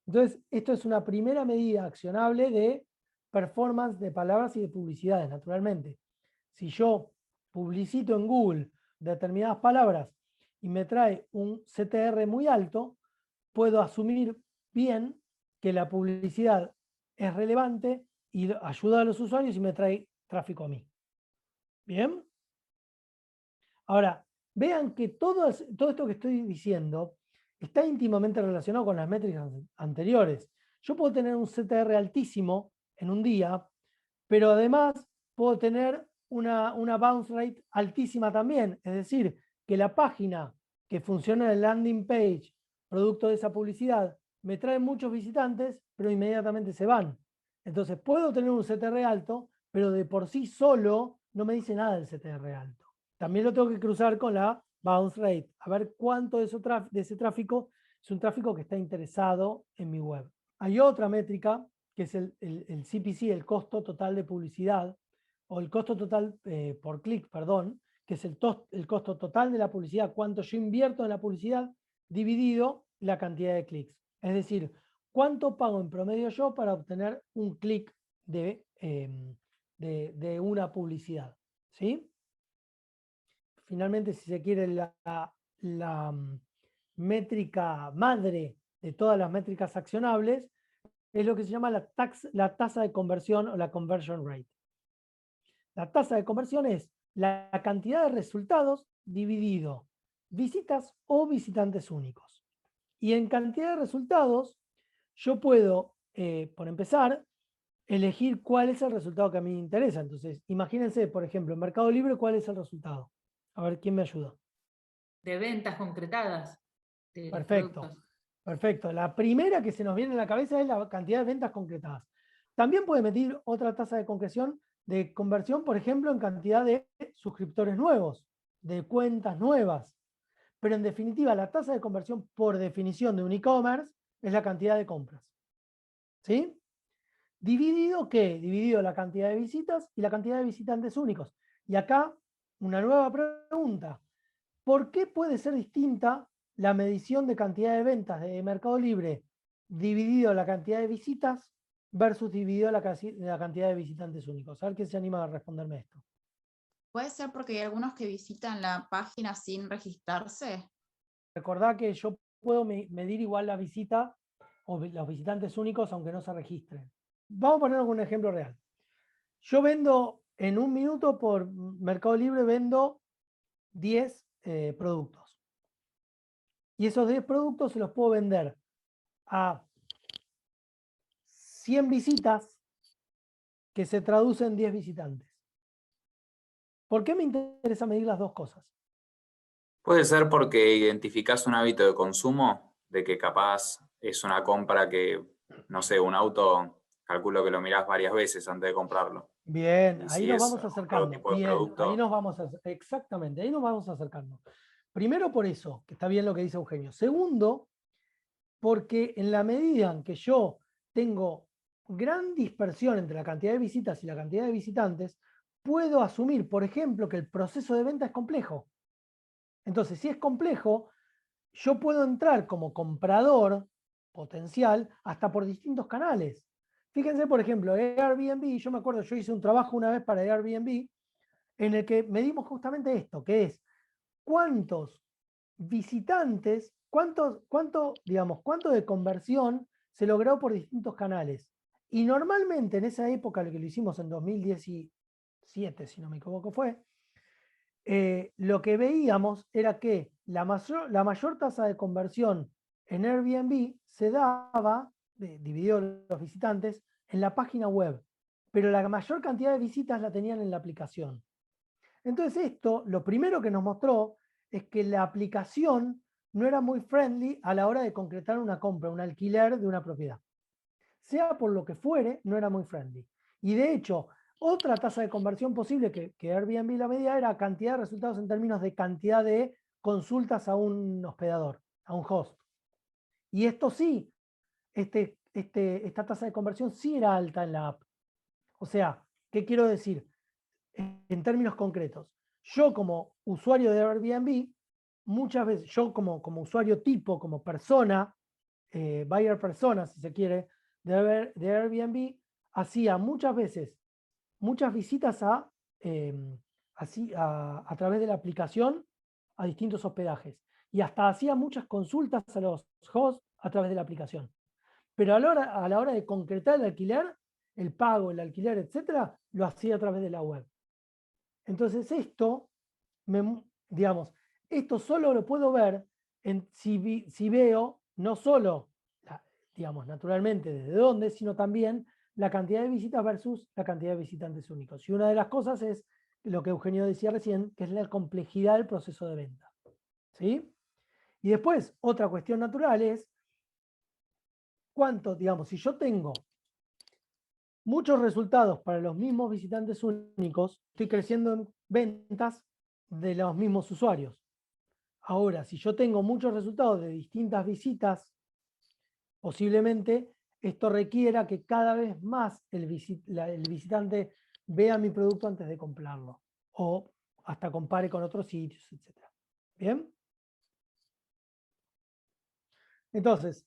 Entonces, esto es una primera medida accionable de performance de palabras y de publicidades, naturalmente. Si yo publicito en Google determinadas palabras y me trae un CTR muy alto, puedo asumir bien que la publicidad es relevante y ayuda a los usuarios y me trae tráfico a mí. ¿Bien? Ahora, vean que todo esto que estoy diciendo está íntimamente relacionado con las métricas anteriores. Yo puedo tener un CTR altísimo en un día, pero además puedo tener una bounce rate altísima también. Es decir, que la página que funciona en el landing page, producto de esa publicidad, me trae muchos visitantes, pero inmediatamente se van. Entonces puedo tener un CTR alto, pero de por sí solo no me dice nada del CTR alto. También lo tengo que cruzar con la bounce rate, a ver cuánto de ese tráfico es un tráfico que está interesado en mi web. Hay otra métrica que es el CPC, el costo total de publicidad, o el costo total por clic, perdón, que es el costo total de la publicidad, cuánto yo invierto en la publicidad, dividido la cantidad de clics. Es decir, cuánto pago en promedio yo para obtener un clic de una publicidad. ¿Sí? Finalmente, si se quiere, la métrica madre de todas las métricas accionables es lo que se llama la tasa de conversión o la conversion rate. La tasa de conversión es la cantidad de resultados dividido visitas o visitantes únicos. Y en cantidad de resultados, yo puedo, por empezar, elegir cuál es el resultado que a mí me interesa. Entonces, imagínense, por ejemplo, en Mercado Libre, ¿cuál es el resultado? A ver, ¿quién me ayuda? De ventas concretadas. De Perfecto. productos. Perfecto. La primera que se nos viene a la cabeza es la cantidad de ventas concretadas. También puede medir otra tasa de conversión, por ejemplo, en cantidad de suscriptores nuevos, de cuentas nuevas. Pero en definitiva, la tasa de conversión por definición de un e-commerce es la cantidad de compras. ¿Sí? ¿Dividido qué? Dividido la cantidad de visitas y la cantidad de visitantes únicos. Y acá, una nueva pregunta. ¿Por qué puede ser distinta la medición de cantidad de ventas de Mercado Libre dividido la cantidad de visitas versus dividido la cantidad de visitantes únicos? A ver quién se anima a responderme esto. Puede ser porque hay algunos que visitan la página sin registrarse. Recordá que yo puedo medir igual la visita o los visitantes únicos aunque no se registren. Vamos a poner un ejemplo real. Yo vendo en un minuto por Mercado Libre, vendo 10 productos. Y esos 10 productos se los puedo vender a 100 visitas que se traducen en 10 visitantes. ¿Por qué me interesa medir las dos cosas? Puede ser porque identificás un hábito de consumo, de que capaz es una compra que, no sé, un auto, calculo que lo mirás varias veces antes de comprarlo. Bien, Y ahí si nos es vamos otro acercando. tipo de Bien, producto, ahí nos vamos exactamente, ahí nos vamos acercando. Primero por eso, que está bien lo que dice Eugenio. Segundo, porque en la medida en que yo tengo gran dispersión entre la cantidad de visitas y la cantidad de visitantes, puedo asumir, por ejemplo, que el proceso de venta es complejo. Entonces, si es complejo, yo puedo entrar como comprador potencial hasta por distintos canales. Fíjense, por ejemplo, Airbnb, yo me acuerdo, yo hice un trabajo una vez para Airbnb en el que medimos justamente esto, que es cuántos visitantes, cuánto de conversión se logró por distintos canales. Y normalmente en esa época, lo que lo hicimos en 2017, si no me equivoco fue, lo que veíamos era que la mayor tasa de conversión en Airbnb se daba, dividido los visitantes, en la página web, pero la mayor cantidad de visitas la tenían en la aplicación. Entonces esto, lo primero que nos mostró es que la aplicación no era muy friendly a la hora de concretar una compra, un alquiler de una propiedad. Sea por lo que fuere, no era muy friendly. Y de hecho, otra tasa de conversión posible que Airbnb la medía era cantidad de resultados en términos de cantidad de consultas a un hospedador, a un host. Y esto sí, esta tasa de conversión sí era alta en la app. O sea, ¿qué quiero decir? En términos concretos, yo como usuario de Airbnb, muchas veces, yo como usuario tipo, como persona, buyer persona, si se quiere, de Airbnb, hacía muchas veces muchas visitas a través de la aplicación a distintos hospedajes. Y hasta hacía muchas consultas a los hosts a través de la aplicación. Pero a la hora de concretar el alquiler, el pago, el alquiler, etcétera, lo hacía a través de la web. Entonces esto, digamos, esto solo lo puedo ver si veo no solo, digamos, naturalmente desde dónde, sino también la cantidad de visitas versus la cantidad de visitantes únicos. Y una de las cosas es lo que Eugenio decía recién, que es la complejidad del proceso de venta. ¿Sí? Y después, otra cuestión natural es cuánto, digamos, si yo tengo muchos resultados para los mismos visitantes únicos, estoy creciendo en ventas de los mismos usuarios. Ahora, si yo tengo muchos resultados de distintas visitas, posiblemente esto requiera que cada vez más el visitante vea mi producto antes de comprarlo o hasta compare con otros sitios, etc. ¿Bien? Entonces,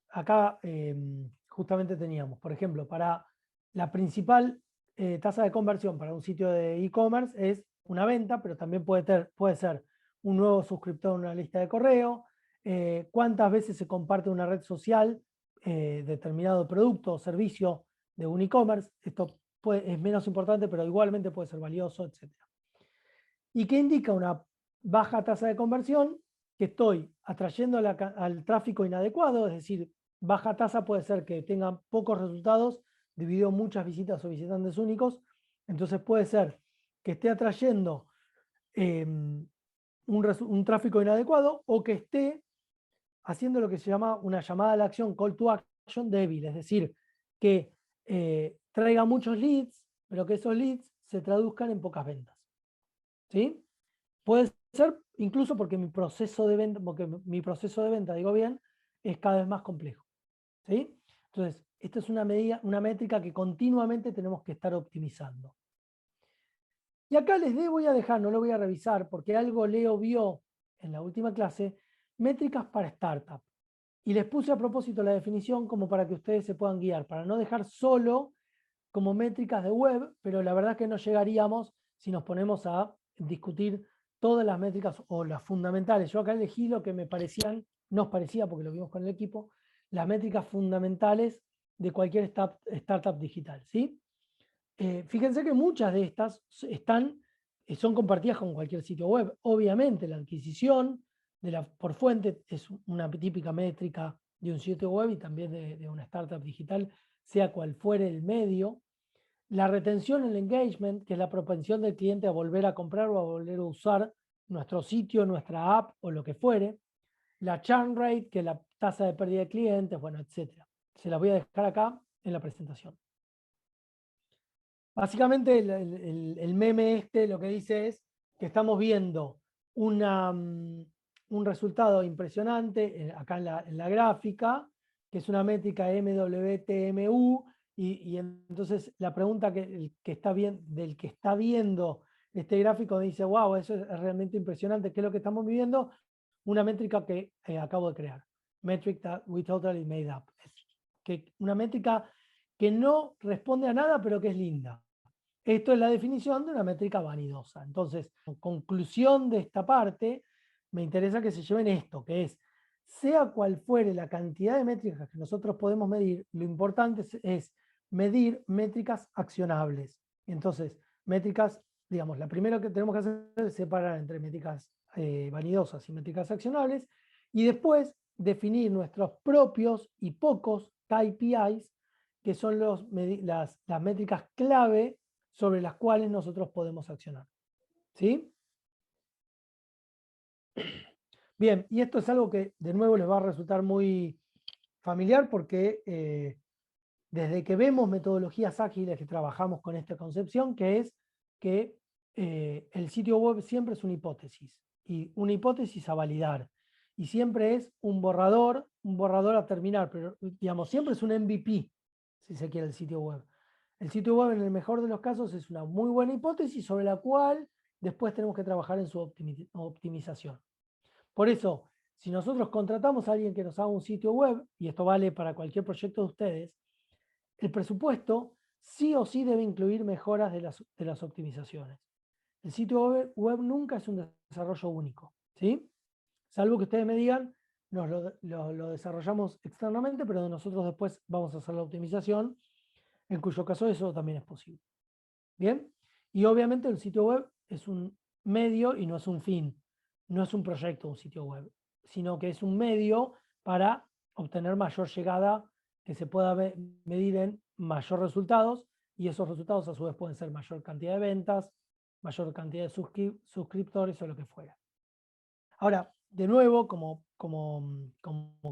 acá justamente teníamos, por ejemplo, para la principal tasa de conversión para un sitio de e-commerce es una venta, pero también puede ser un nuevo suscriptor en una lista de correo, cuántas veces se comparte una red social determinado producto o servicio de un e-commerce. Esto es menos importante, pero igualmente puede ser valioso, etc. ¿Y qué indica una baja tasa de conversión? Que estoy atrayendo al tráfico inadecuado, es decir, baja tasa puede ser que tengan pocos resultados debido a muchas visitas o visitantes únicos. Entonces puede ser que esté atrayendo un tráfico inadecuado o que esté haciendo lo que se llama una llamada a la acción, call to action débil, es decir, que traiga muchos leads, pero que esos leads se traduzcan en pocas ventas. ¿Sí? Puede ser incluso porque mi proceso de venta, digo bien, es cada vez más complejo. ¿sí? Entonces, esta es una medida, una métrica que continuamente tenemos que estar optimizando. Y acá voy a dejar, no lo voy a revisar, porque algo Leo vio en la última clase, métricas para startup. Y les puse a propósito la definición como para que ustedes se puedan guiar, para no dejar solo como métricas de web, pero la verdad es que no llegaríamos si nos ponemos a discutir todas las métricas o las fundamentales. Yo acá elegí lo que me parecían, nos parecía, porque lo vimos con el equipo, las métricas fundamentales de cualquier startup digital, ¿sí? Fíjense que muchas de estas son compartidas con cualquier sitio web. Obviamente la adquisición por fuente es una típica métrica de un sitio web y también de una startup digital, sea cual fuere el medio. La retención, el engagement, que es la propensión del cliente a volver a comprar o a volver a usar nuestro sitio, nuestra app o lo que fuere. La churn rate, que es la tasa de pérdida de clientes, bueno, etc. Se las voy a dejar acá en la presentación. Básicamente el meme lo que dice es que estamos viendo un resultado impresionante acá en la gráfica, que es una métrica MWTMU, y entonces la pregunta del que está viendo este gráfico dice, wow, eso es realmente impresionante, ¿qué es lo que estamos viviendo? Una métrica que acabo de crear, metric that we totally made up. Una métrica que no responde a nada, pero que es linda. Esto es la definición de una métrica vanidosa. Entonces, en conclusión de esta parte, me interesa que se lleven esto, que es, sea cual fuere la cantidad de métricas que nosotros podemos medir, lo importante es medir métricas accionables. Entonces, métricas, digamos, la primera que tenemos que hacer es separar entre métricas vanidosas y métricas accionables, y después definir nuestros propios y pocos KPIs, que son las métricas clave sobre las cuales nosotros podemos accionar. ¿Sí? Bien, y esto es algo que de nuevo les va a resultar muy familiar porque desde que vemos metodologías ágiles que trabajamos con esta concepción, que es que el sitio web siempre es una hipótesis, y una hipótesis a validar, y siempre es un borrador a terminar, pero digamos, siempre es un MVP, si se quiere, el sitio web. El sitio web, en el mejor de los casos, es una muy buena hipótesis sobre la cual después tenemos que trabajar en su optimización. Por eso, si nosotros contratamos a alguien que nos haga un sitio web, y esto vale para cualquier proyecto de ustedes, el presupuesto sí o sí debe incluir mejoras de las optimizaciones. El sitio web nunca es un desarrollo único, ¿sí? Salvo que ustedes me digan, nos lo desarrollamos externamente, pero nosotros después vamos a hacer la optimización, en cuyo caso eso también es posible. ¿Bien? Y obviamente el sitio web es un medio y no es un fin. No es un proyecto un sitio web, sino que es un medio para obtener mayor llegada, que se pueda medir en mayor resultados, y esos resultados a su vez pueden ser mayor cantidad de ventas, mayor cantidad de suscriptores o lo que fuera. Ahora, de nuevo, como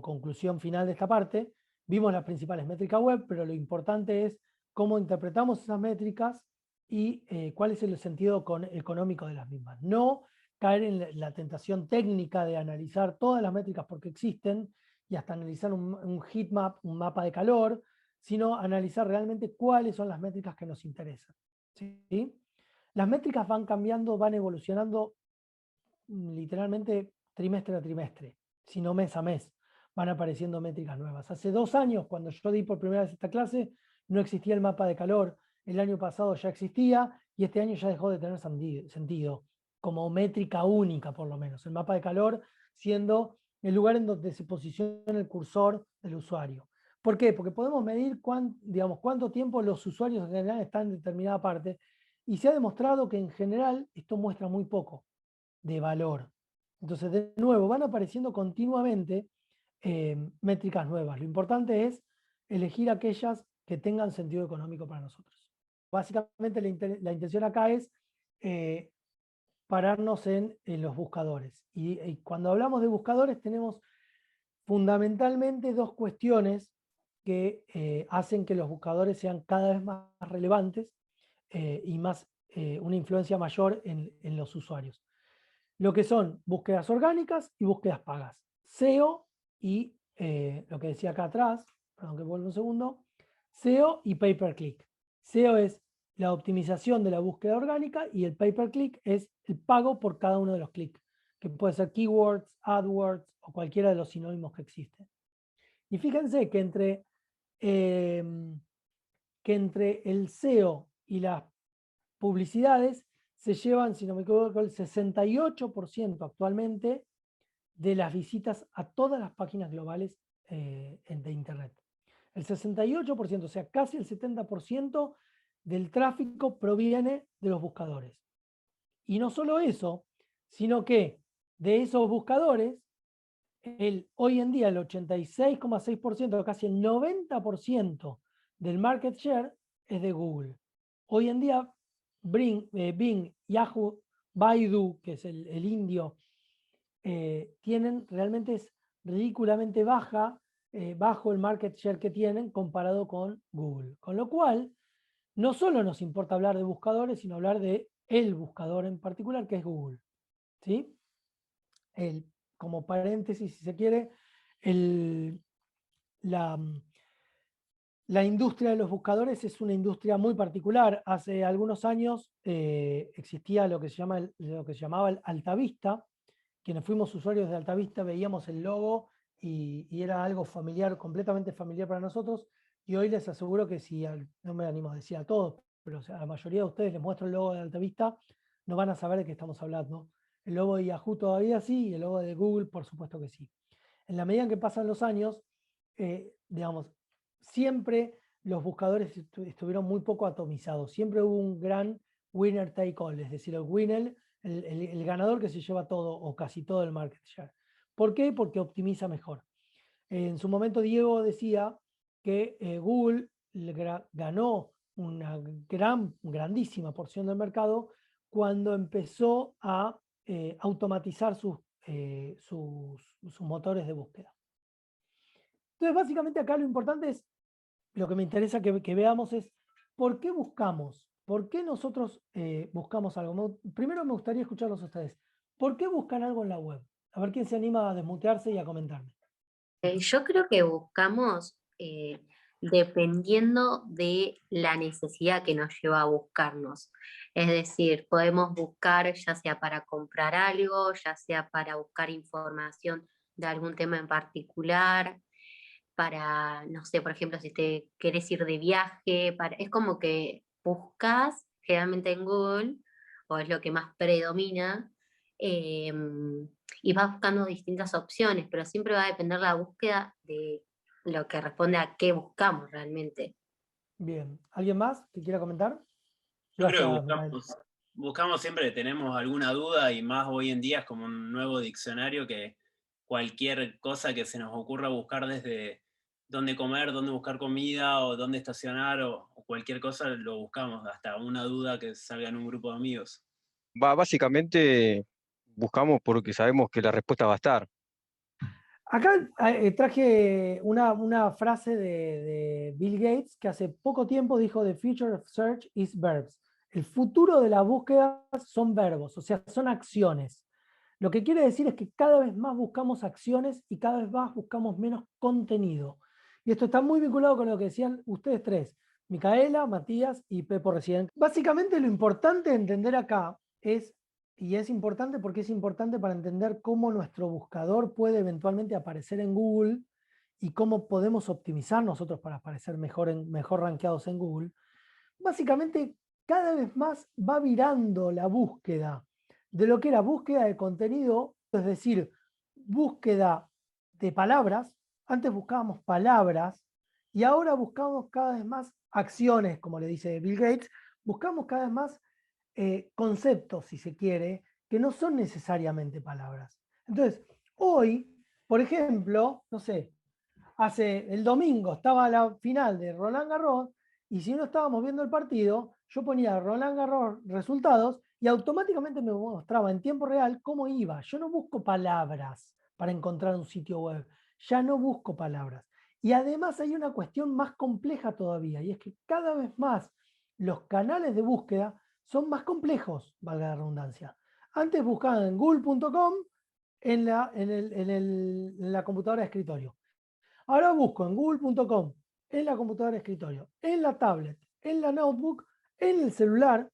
conclusión final de esta parte, vimos las principales métricas web, pero lo importante es cómo interpretamos esas métricas y cuál es el sentido económico de las mismas. No caer en la tentación técnica de analizar todas las métricas porque existen y hasta analizar un heat map, un mapa de calor, sino analizar realmente cuáles son las métricas que nos interesan. ¿Sí? Las métricas van cambiando, van evolucionando literalmente trimestre a trimestre, sino mes a mes, van apareciendo métricas nuevas. Hace 2 años, cuando yo di por primera vez esta clase, no existía el mapa de calor. El año pasado ya existía y este año ya dejó de tener sentido, como métrica única por lo menos. El mapa de calor siendo el lugar en donde se posiciona el cursor del usuario. ¿Por qué? Porque podemos medir cuánto tiempo los usuarios en general están en determinada parte, y se ha demostrado que en general esto muestra muy poco de valor. Entonces, de nuevo, van apareciendo continuamente métricas nuevas. Lo importante es elegir aquellas que tengan sentido económico para nosotros. Básicamente la intención acá es pararnos en los buscadores. Y cuando hablamos de buscadores tenemos fundamentalmente 2 cuestiones que hacen que los buscadores sean cada vez más relevantes y una influencia mayor en los usuarios. Lo que son búsquedas orgánicas y búsquedas pagas. SEO y lo que decía acá atrás, perdón que vuelva un segundo, SEO y pay-per-click. SEO es la optimización de la búsqueda orgánica y el pay-per-click es el pago por cada uno de los clics, que puede ser keywords, AdWords o cualquiera de los sinónimos que existen. Y fíjense que entre el SEO y las publicidades se llevan, si no me equivoco, el 68% actualmente de las visitas a todas las páginas globales de Internet. El 68%, o sea, casi el 70% del tráfico proviene de los buscadores. Y no solo eso, sino que de esos buscadores, hoy en día el 86,6%, casi el 90% del market share es de Google. Hoy en día Bing, Yahoo, Baidu, que es el indio, tienen, realmente es ridículamente bajo el market share que tienen comparado con Google. Con lo cual, no solo nos importa hablar de buscadores, sino hablar de el buscador en particular, que es Google. ¿Sí? Como paréntesis, si se quiere, la industria de los buscadores es una industria muy particular. Hace algunos años existía lo que se llamaba el Altavista. Quienes fuimos usuarios de Altavista veíamos el logo y era algo familiar, completamente familiar para nosotros. Y hoy les aseguro que si, no me animo a decir a todos, pero a la mayoría de ustedes les muestro el logo de Altavista, no van a saber de qué estamos hablando. El logo de Yahoo todavía sí, y el logo de Google por supuesto que sí. En la medida en que pasan los años, digamos, siempre los buscadores estuvieron muy poco atomizados. Siempre hubo un gran winner take all, es decir, el ganador que se lleva todo o casi todo el market share. ¿Por qué? Porque optimiza mejor. En su momento Diego decía que Google ganó una grandísima porción del mercado cuando empezó a automatizar sus motores de búsqueda. Entonces, básicamente acá lo importante es, lo que me interesa que veamos es, ¿por qué buscamos? ¿Por qué nosotros buscamos algo? Primero me gustaría escucharlos a ustedes. ¿Por qué buscan algo en la web? A ver quién se anima a desmutearse y a comentarme. Yo creo que buscamos dependiendo de la necesidad que nos lleva a buscarnos. Es decir, podemos buscar ya sea para comprar algo, ya sea para buscar información de algún tema en particular, para, no sé, por ejemplo, si te querés ir de viaje, es como que buscas generalmente en Google, o es lo que más predomina, y vas buscando distintas opciones, pero siempre va a depender la búsqueda de lo que responde a qué buscamos realmente. Bien, ¿alguien más que quiera comentar? Yo creo Gracias, que Micael. buscamos siempre que tenemos alguna duda, y más hoy en día es como un nuevo diccionario que cualquier cosa que se nos ocurra buscar, desde dónde comer, dónde buscar comida o dónde estacionar o cualquier cosa, lo buscamos, hasta una duda que salga en un grupo de amigos. Básicamente buscamos porque sabemos que la respuesta va a estar. Acá traje una frase de Bill Gates que hace poco tiempo dijo: "The future of search is verbs". El futuro de la búsqueda son verbos, o sea, son acciones. Lo que quiere decir es que cada vez más buscamos acciones y cada vez más buscamos menos contenido. Y esto está muy vinculado con lo que decían ustedes tres, Micaela, Matías y Pepo recién. Básicamente lo importante de entender acá es, y es importante porque es importante para entender cómo nuestro buscador puede eventualmente aparecer en Google y cómo podemos optimizar nosotros para aparecer mejor rankeados en Google. Básicamente cada vez más va virando la búsqueda de lo que era búsqueda de contenido, es decir, búsqueda de palabras. Antes buscábamos palabras y ahora buscamos cada vez más acciones, como le dice Bill Gates, buscamos cada vez más conceptos, si se quiere, que no son necesariamente palabras. Entonces, hoy, por ejemplo, no sé, el domingo estaba la final de Roland Garros y si no estábamos viendo el partido, yo ponía Roland Garros resultados y automáticamente me mostraba en tiempo real cómo iba. Yo no busco palabras para encontrar un sitio web, ya no busco palabras. Y además hay una cuestión más compleja todavía, y es que cada vez más los canales de búsqueda son más complejos, valga la redundancia. Antes buscaban en google.com en la computadora de escritorio. Ahora busco en google.com, en la computadora de escritorio, en la tablet, en la notebook, en el celular,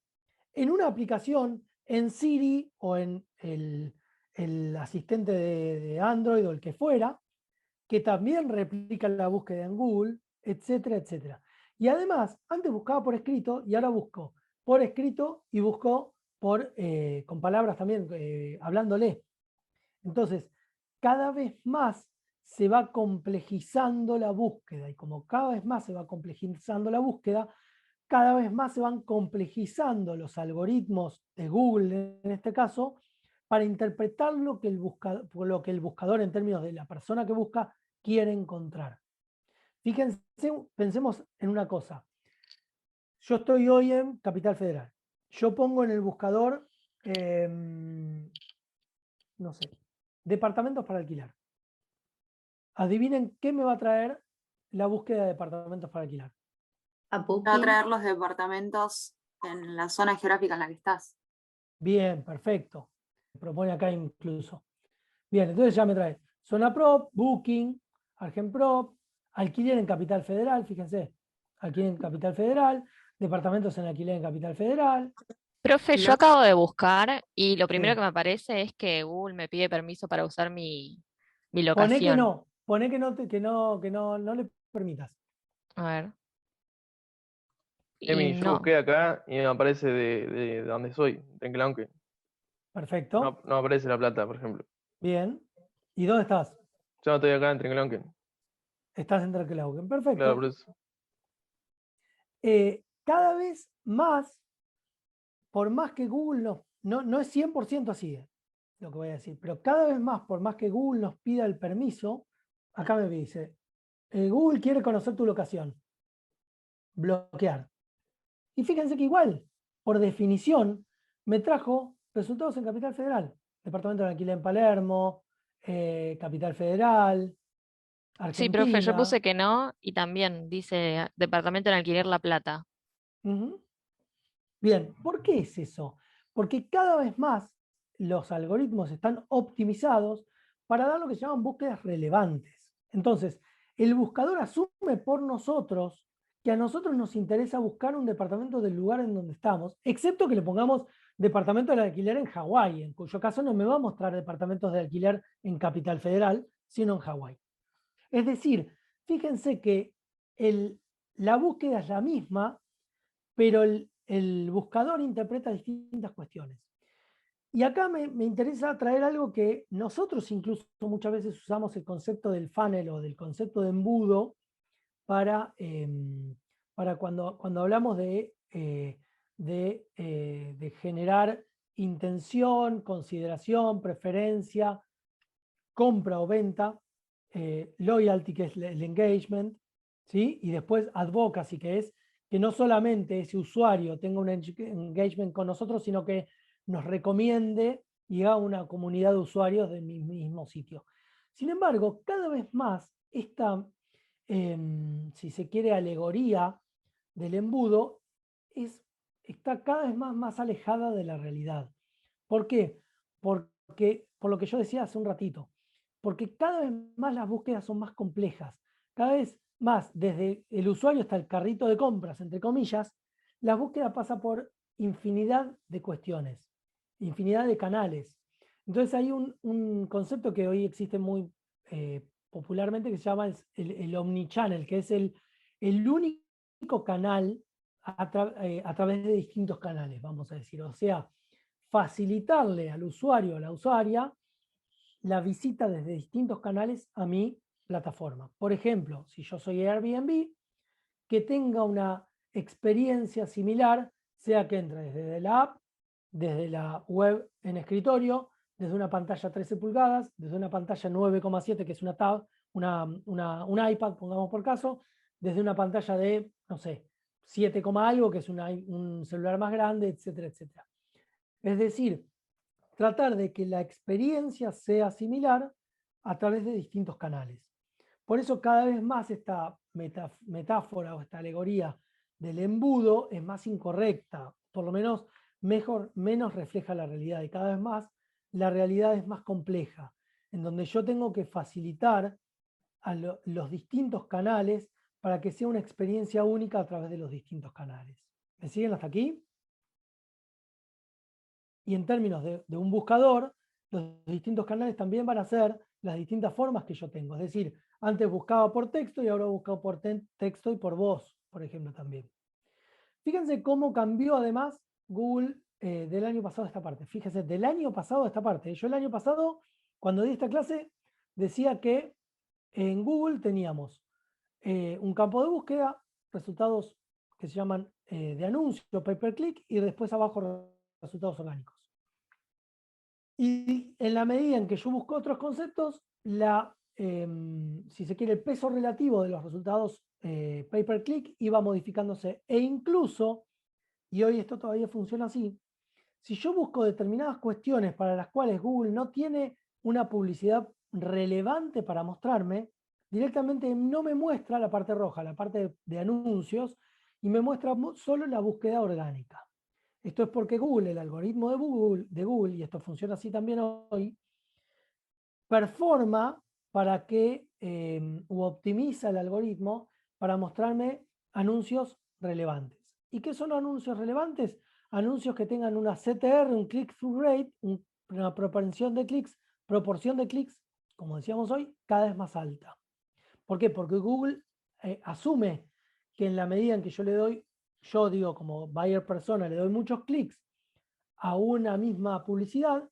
en una aplicación, en Siri o en el asistente de Android o el que fuera, que también replica la búsqueda en Google, etcétera, etcétera. Y además, antes buscaba por escrito y ahora busco por escrito y busco con palabras también, hablándole. Entonces, cada vez más se va complejizando la búsqueda y como cada vez más se va complejizando la búsqueda, cada vez más se van complejizando los algoritmos de Google en este caso para interpretar lo que el buscador en términos de la persona que busca quiere encontrar. Fíjense, pensemos en una cosa. Yo estoy hoy en Capital Federal. Yo pongo en el buscador, no sé, departamentos para alquilar. Adivinen qué me va a traer la búsqueda de departamentos para alquilar. A Va a Booking. traer los departamentos en la zona geográfica en la que estás. Bien, perfecto. Propone acá incluso. Bien, entonces ya me trae Zona Prop, Booking, Argenprop, alquiler en Capital Federal, fíjense, alquiler en Capital Federal, departamentos en alquiler en Capital Federal. Profe, yo acabo de buscar y lo primero Sí. que me aparece es que Google me pide permiso para usar mi Poné que locación. no, poné que no le permitas. A ver. Y Emi, yo no. busqué acá y me aparece de donde soy, de Trenquelauquen. Perfecto. No aparece La Plata, por ejemplo. Bien. ¿Y dónde estás? Yo no estoy acá en Trenquelauquen. Estás en Trenquelauquen. Perfecto. Claro, por eso. Cada vez más, por más que Google no es 100% así, lo que voy a decir, pero cada vez más, por más que Google nos pida el permiso, acá me dice, Google quiere conocer tu locación. Bloquear. Y fíjense que igual, por definición, me trajo resultados en Capital Federal. Departamento de alquiler en Palermo, Capital Federal, Sí, profe, yo Argentina. puse que no y también dice departamento en alquiler La Plata. Ujú. Bien, ¿por qué es eso? Porque cada vez más los algoritmos están optimizados para dar lo que se llaman búsquedas relevantes. Entonces, el buscador asume por nosotros que a nosotros nos interesa buscar un departamento del lugar en donde estamos, excepto que le pongamos departamento de alquiler en Hawái, en cuyo caso no me va a mostrar departamentos de alquiler en Capital Federal, sino en Hawái. Es decir, fíjense que la búsqueda es la misma, pero el buscador interpreta distintas cuestiones. Y acá me interesa traer algo que nosotros incluso muchas veces usamos el concepto del funnel o del concepto de embudo para cuando hablamos de generar intención, consideración, preferencia, compra o venta, loyalty, que es el engagement, ¿sí? Y después advocacy, que es que no solamente ese usuario tenga un engagement con nosotros, sino que nos recomiende y haga una comunidad de usuarios del mismo sitio. Sin embargo, cada vez más esta, si se quiere, alegoría del embudo está cada vez más alejada de la realidad. ¿Por qué? Porque, por lo que yo decía hace un ratito, porque cada vez más las búsquedas son más complejas. Cada vez más, desde el usuario hasta el carrito de compras, entre comillas, la búsqueda pasa por infinidad de cuestiones, infinidad de canales. Entonces hay un concepto que hoy existe muy popularmente que se llama el omnichannel, que es el único canal a través de distintos canales, vamos a decir. O sea, facilitarle al usuario o a la usuaria la visita desde distintos canales a mi plataforma. Por ejemplo, si yo soy Airbnb, que tenga una experiencia similar, sea que entre desde la app, desde la web en escritorio, desde una pantalla 13 pulgadas, desde una pantalla 9,7 que es una tab, un iPad, pongamos por caso, desde una pantalla de, no sé, 7, algo, que es un celular más grande, etcétera, etcétera. Es decir, tratar de que la experiencia sea similar a través de distintos canales. Por eso cada vez más esta metáfora o esta alegoría del embudo es más incorrecta, por lo menos menos refleja la realidad, y cada vez más la realidad es más compleja, en donde yo tengo que facilitar a los distintos canales para que sea una experiencia única a través de los distintos canales. ¿Me siguen hasta aquí? Y en términos de un buscador, los distintos canales también van a ser las distintas formas que yo tengo. Es decir, antes buscaba por texto y ahora busco por texto y por voz, por ejemplo, también. Fíjense cómo cambió además Google del año pasado a esta parte. Fíjense, del año pasado a esta parte. Yo el año pasado, cuando di esta clase, decía que en Google teníamos un campo de búsqueda, resultados que se llaman de anuncio, pay per click, y después abajo resultados orgánicos. Y en la medida en que yo busco otros conceptos, si se quiere, el peso relativo de los resultados pay per click iba modificándose. E incluso, y hoy esto todavía funciona así, si yo busco determinadas cuestiones para las cuales Google no tiene una publicidad relevante para mostrarme, directamente no me muestra la parte roja, la parte de anuncios, y me muestra solo la búsqueda orgánica. Esto es porque Google, el algoritmo de Google, y esto funciona así también hoy, performa para que, o optimiza el algoritmo para mostrarme anuncios relevantes. ¿Y qué son anuncios relevantes? Anuncios que tengan una CTR, un click-through rate, una proporción de clics, como decíamos hoy, cada vez más alta. ¿Por qué? Porque Google asume que en la medida en que yo le doy, yo digo como buyer persona, le doy muchos clics a una misma publicidad,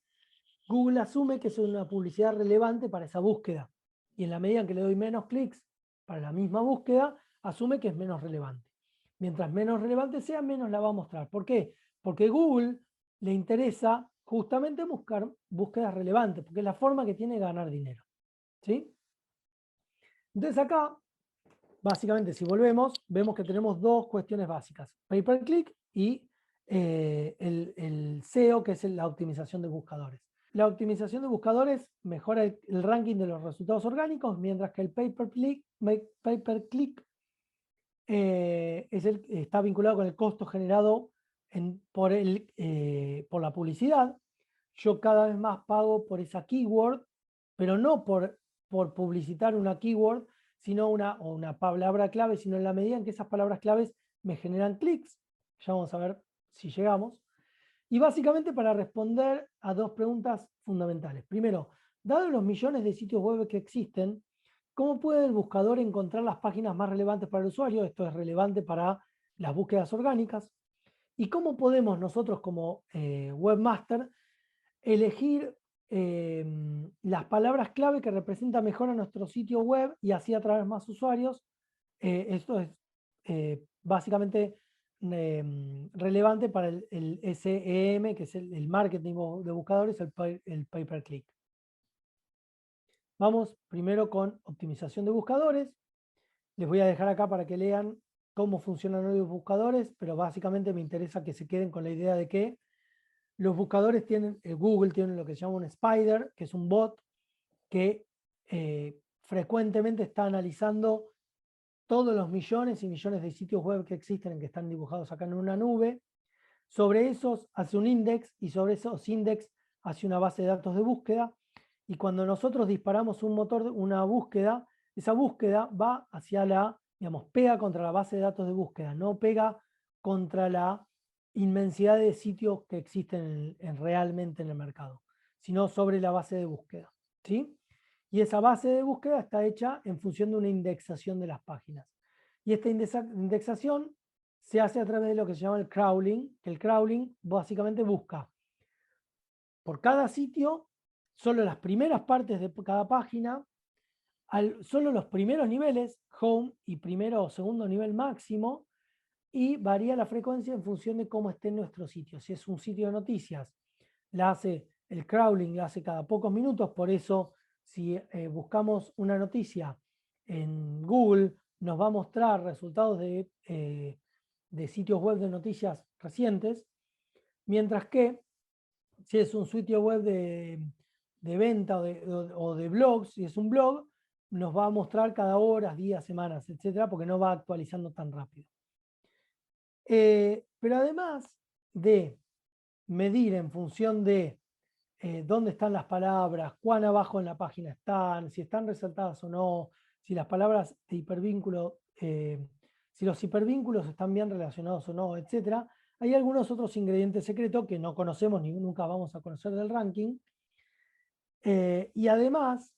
Google asume que es una publicidad relevante para esa búsqueda. Y en la medida en que le doy menos clics para la misma búsqueda, asume que es menos relevante. Mientras menos relevante sea, menos la va a mostrar. ¿Por qué? Porque Google le interesa justamente buscar búsquedas relevantes, porque es la forma que tiene de ganar dinero. ¿Sí? Entonces acá, básicamente, si volvemos, vemos que tenemos dos cuestiones básicas. Pay per click y el SEO, que es la optimización de buscadores. La optimización de buscadores mejora el ranking de los resultados orgánicos, mientras que el pay per click está vinculado con el costo generado por la publicidad. Yo cada vez más pago por esa keyword, pero no por publicitar una keyword, sino una palabra clave, sino en la medida en que esas palabras claves me generan clics. Ya vamos a ver si llegamos. Y básicamente para responder a dos preguntas fundamentales. Primero, dado los millones de sitios web que existen, ¿cómo puede el buscador encontrar las páginas más relevantes para el usuario? Esto es relevante para las búsquedas orgánicas. ¿Y cómo podemos nosotros como webmaster elegir las palabras clave que representan mejor a nuestro sitio web y así atraer más usuarios? Esto es básicamente relevante para el SEM, que es el marketing de buscadores, el pay per click. Vamos primero con optimización de buscadores. Les voy a dejar acá para que lean cómo funcionan los buscadores, pero básicamente me interesa que se queden con la idea de que los buscadores tienen, Google tiene lo que se llama un spider, que es un bot que frecuentemente está analizando todos los millones y millones de sitios web que existen, que están dibujados acá en una nube. Sobre esos hace un index y sobre esos index hace una base de datos de búsqueda. Y cuando nosotros disparamos un motor, una búsqueda, esa búsqueda va hacia pega contra la base de datos de búsqueda, no pega contra la inmensidad de sitios que existen realmente en el mercado, sino sobre la base de búsqueda. ¿Sí? Y esa base de búsqueda está hecha en función de una indexación de las páginas. Y esta indexación se hace a través de lo que se llama el crawling, que el crawling básicamente busca por cada sitio solo las primeras partes de cada página, solo los primeros niveles, home y primero o segundo nivel máximo, y varía la frecuencia en función de cómo esté nuestro sitio. Si es un sitio de noticias, el crawling la hace cada pocos minutos, por eso si buscamos una noticia en Google, nos va a mostrar resultados de sitios web de noticias recientes, mientras que si es un sitio web de venta o de blogs, si es un blog, nos va a mostrar cada hora, días, semanas, etcétera, porque no va actualizando tan rápido. Pero además de medir en función de dónde están las palabras, cuán abajo en la página están, si están resaltadas o no, si las palabras de hipervínculo, si los hipervínculos están bien relacionados o no, etc. Hay algunos otros ingredientes secretos que no conocemos ni nunca vamos a conocer del ranking. Y además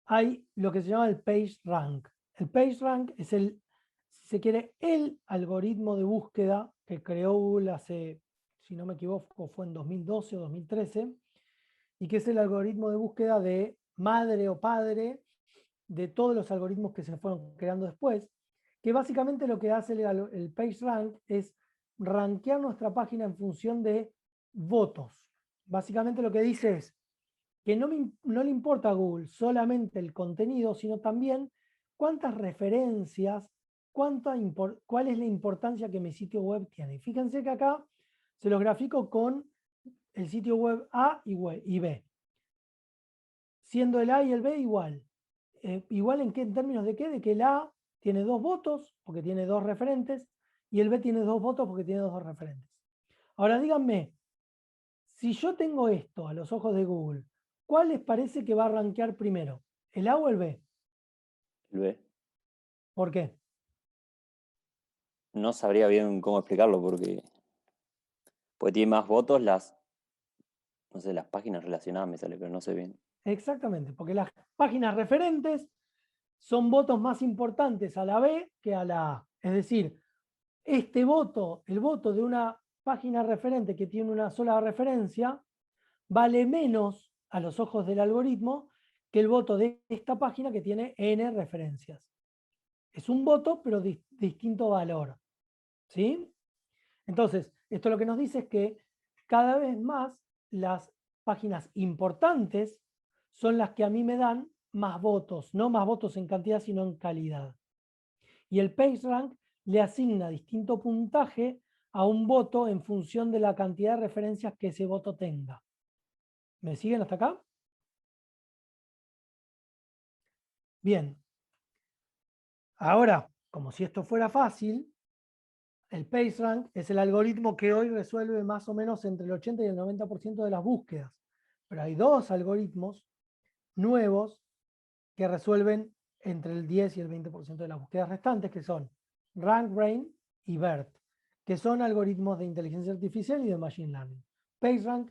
hay lo que se llama el PageRank. El PageRank es si se quiere, el algoritmo de búsqueda que creó Google hace, si no me equivoco, fue en 2012 o 2013, y que es el algoritmo de búsqueda de madre o padre de todos los algoritmos que se fueron creando después, que básicamente lo que hace el PageRank es rankear nuestra página en función de votos. Básicamente lo que dice es que no le importa a Google solamente el contenido, sino también cuántas referencias, cuál es la importancia que mi sitio web tiene. Y fíjense que acá se los grafico con el sitio web A y B. Siendo el A y el B igual. Igual en términos de qué? De que el A tiene 2 votos porque tiene 2 referentes y el B tiene 2 votos porque tiene 2 referentes. Ahora díganme, si yo tengo esto a los ojos de Google, ¿cuál les parece que va a rankear primero? ¿El A o el B? El B. ¿Por qué? No sabría bien cómo explicarlo porque tiene más votos las páginas relacionadas me sale, pero no sé bien. Exactamente, porque las páginas referentes son votos más importantes a la B que a la A. Es decir, este voto, el voto de una página referente que tiene una sola referencia, vale menos a los ojos del algoritmo que el voto de esta página que tiene N referencias. Es un voto, pero de distinto valor. ¿Sí? Entonces, esto lo que nos dice es que cada vez más las páginas importantes son las que a mí me dan más votos, no más votos en cantidad, sino en calidad. Y el PageRank le asigna distinto puntaje a un voto en función de la cantidad de referencias que ese voto tenga. ¿Me siguen hasta acá? Bien. Ahora, como si esto fuera fácil, el PageRank es el algoritmo que hoy resuelve más o menos entre el 80 y el 90% de las búsquedas. Pero hay 2 algoritmos nuevos que resuelven entre el 10 y el 20% de las búsquedas restantes, que son RankBrain y BERT, que son algoritmos de inteligencia artificial y de Machine Learning. PageRank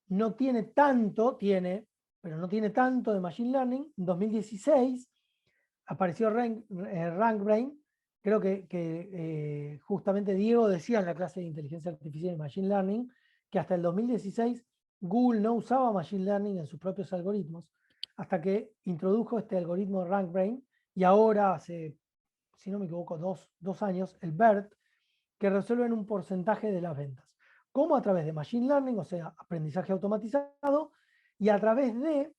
no tiene tanto, pero no tiene tanto de Machine Learning. En 2016 apareció RankBrain. Creo que justamente Diego decía en la clase de inteligencia artificial y Machine Learning que hasta el 2016 Google no usaba Machine Learning en sus propios algoritmos, hasta que introdujo este algoritmo RankBrain, y ahora hace, si no me equivoco, dos años, el BERT, que resuelven un porcentaje de las ventas. ¿Cómo? A través de Machine Learning, o sea, aprendizaje automatizado, y a través de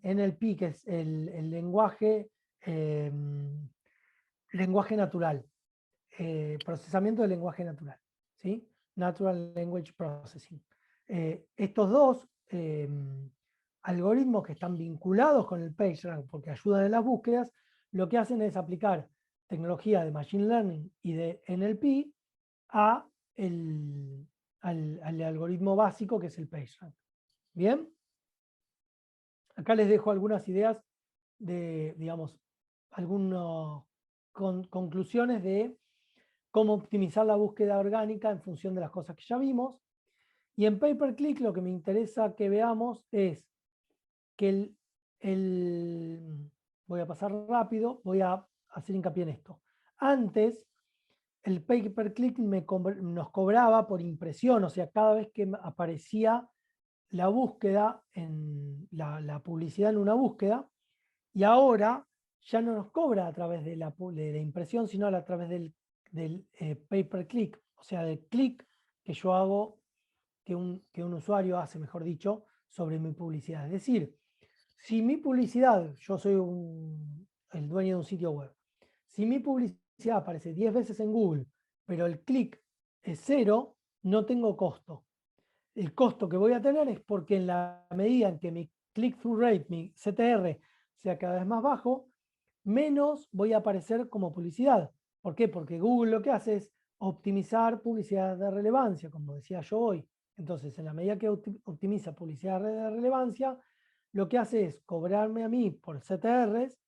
NLP, que es el lenguaje natural, procesamiento del lenguaje natural, ¿sí? Natural Language Processing. Estos 2 algoritmos que están vinculados con el PageRank porque ayudan en las búsquedas, lo que hacen es aplicar tecnología de Machine Learning y de NLP al algoritmo básico que es el PageRank. ¿Bien? Acá les dejo algunas ideas de, digamos, algunas conclusiones de cómo optimizar la búsqueda orgánica en función de las cosas que ya vimos. Y en Pay-Per-Click lo que me interesa que veamos es que voy a pasar rápido, voy a hacer hincapié en esto. Antes, el Pay-Per-Click nos cobraba por impresión, o sea, cada vez que aparecía la búsqueda, la publicidad en una búsqueda, y ahora ya no nos cobra a través de la impresión, sino a través del Pay-Per-Click, o sea, del clic que yo hago, que un usuario hace, mejor dicho, sobre mi publicidad. Es decir, si mi publicidad, yo soy el dueño de un sitio web, si mi publicidad aparece 10 veces en Google, pero el clic es 0, no tengo costo. El costo que voy a tener es porque en la medida en que mi click-through rate, mi CTR, sea cada vez más bajo, menos voy a aparecer como publicidad. ¿Por qué? Porque Google lo que hace es optimizar publicidad de relevancia, como decía yo hoy. Entonces, en la medida que optimiza publicidad de relevancia, lo que hace es cobrarme a mí por CTRs,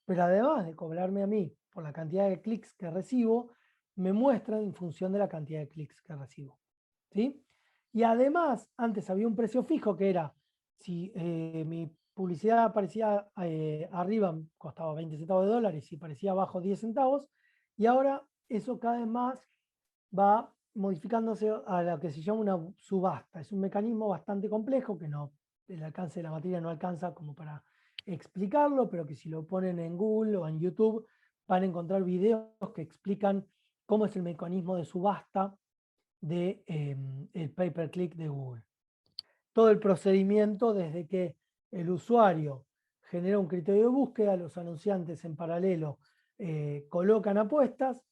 pero además de cobrarme a mí por la cantidad de clics que recibo, me muestra en función de la cantidad de clics que recibo. ¿Sí? Y además, antes había un precio fijo que era, si mi publicidad aparecía arriba, costaba 20 centavos de dólar, y si aparecía abajo 10 centavos, y ahora eso cada vez más va modificándose a lo que se llama una subasta. Es un mecanismo bastante complejo que no, el alcance de la materia no alcanza como para explicarlo, pero que si lo ponen en Google o en YouTube van a encontrar videos que explican cómo es el mecanismo de subasta de, el pay-per-click de Google. Todo el procedimiento desde que el usuario genera un criterio de búsqueda, los anunciantes en paralelo colocan apuestas,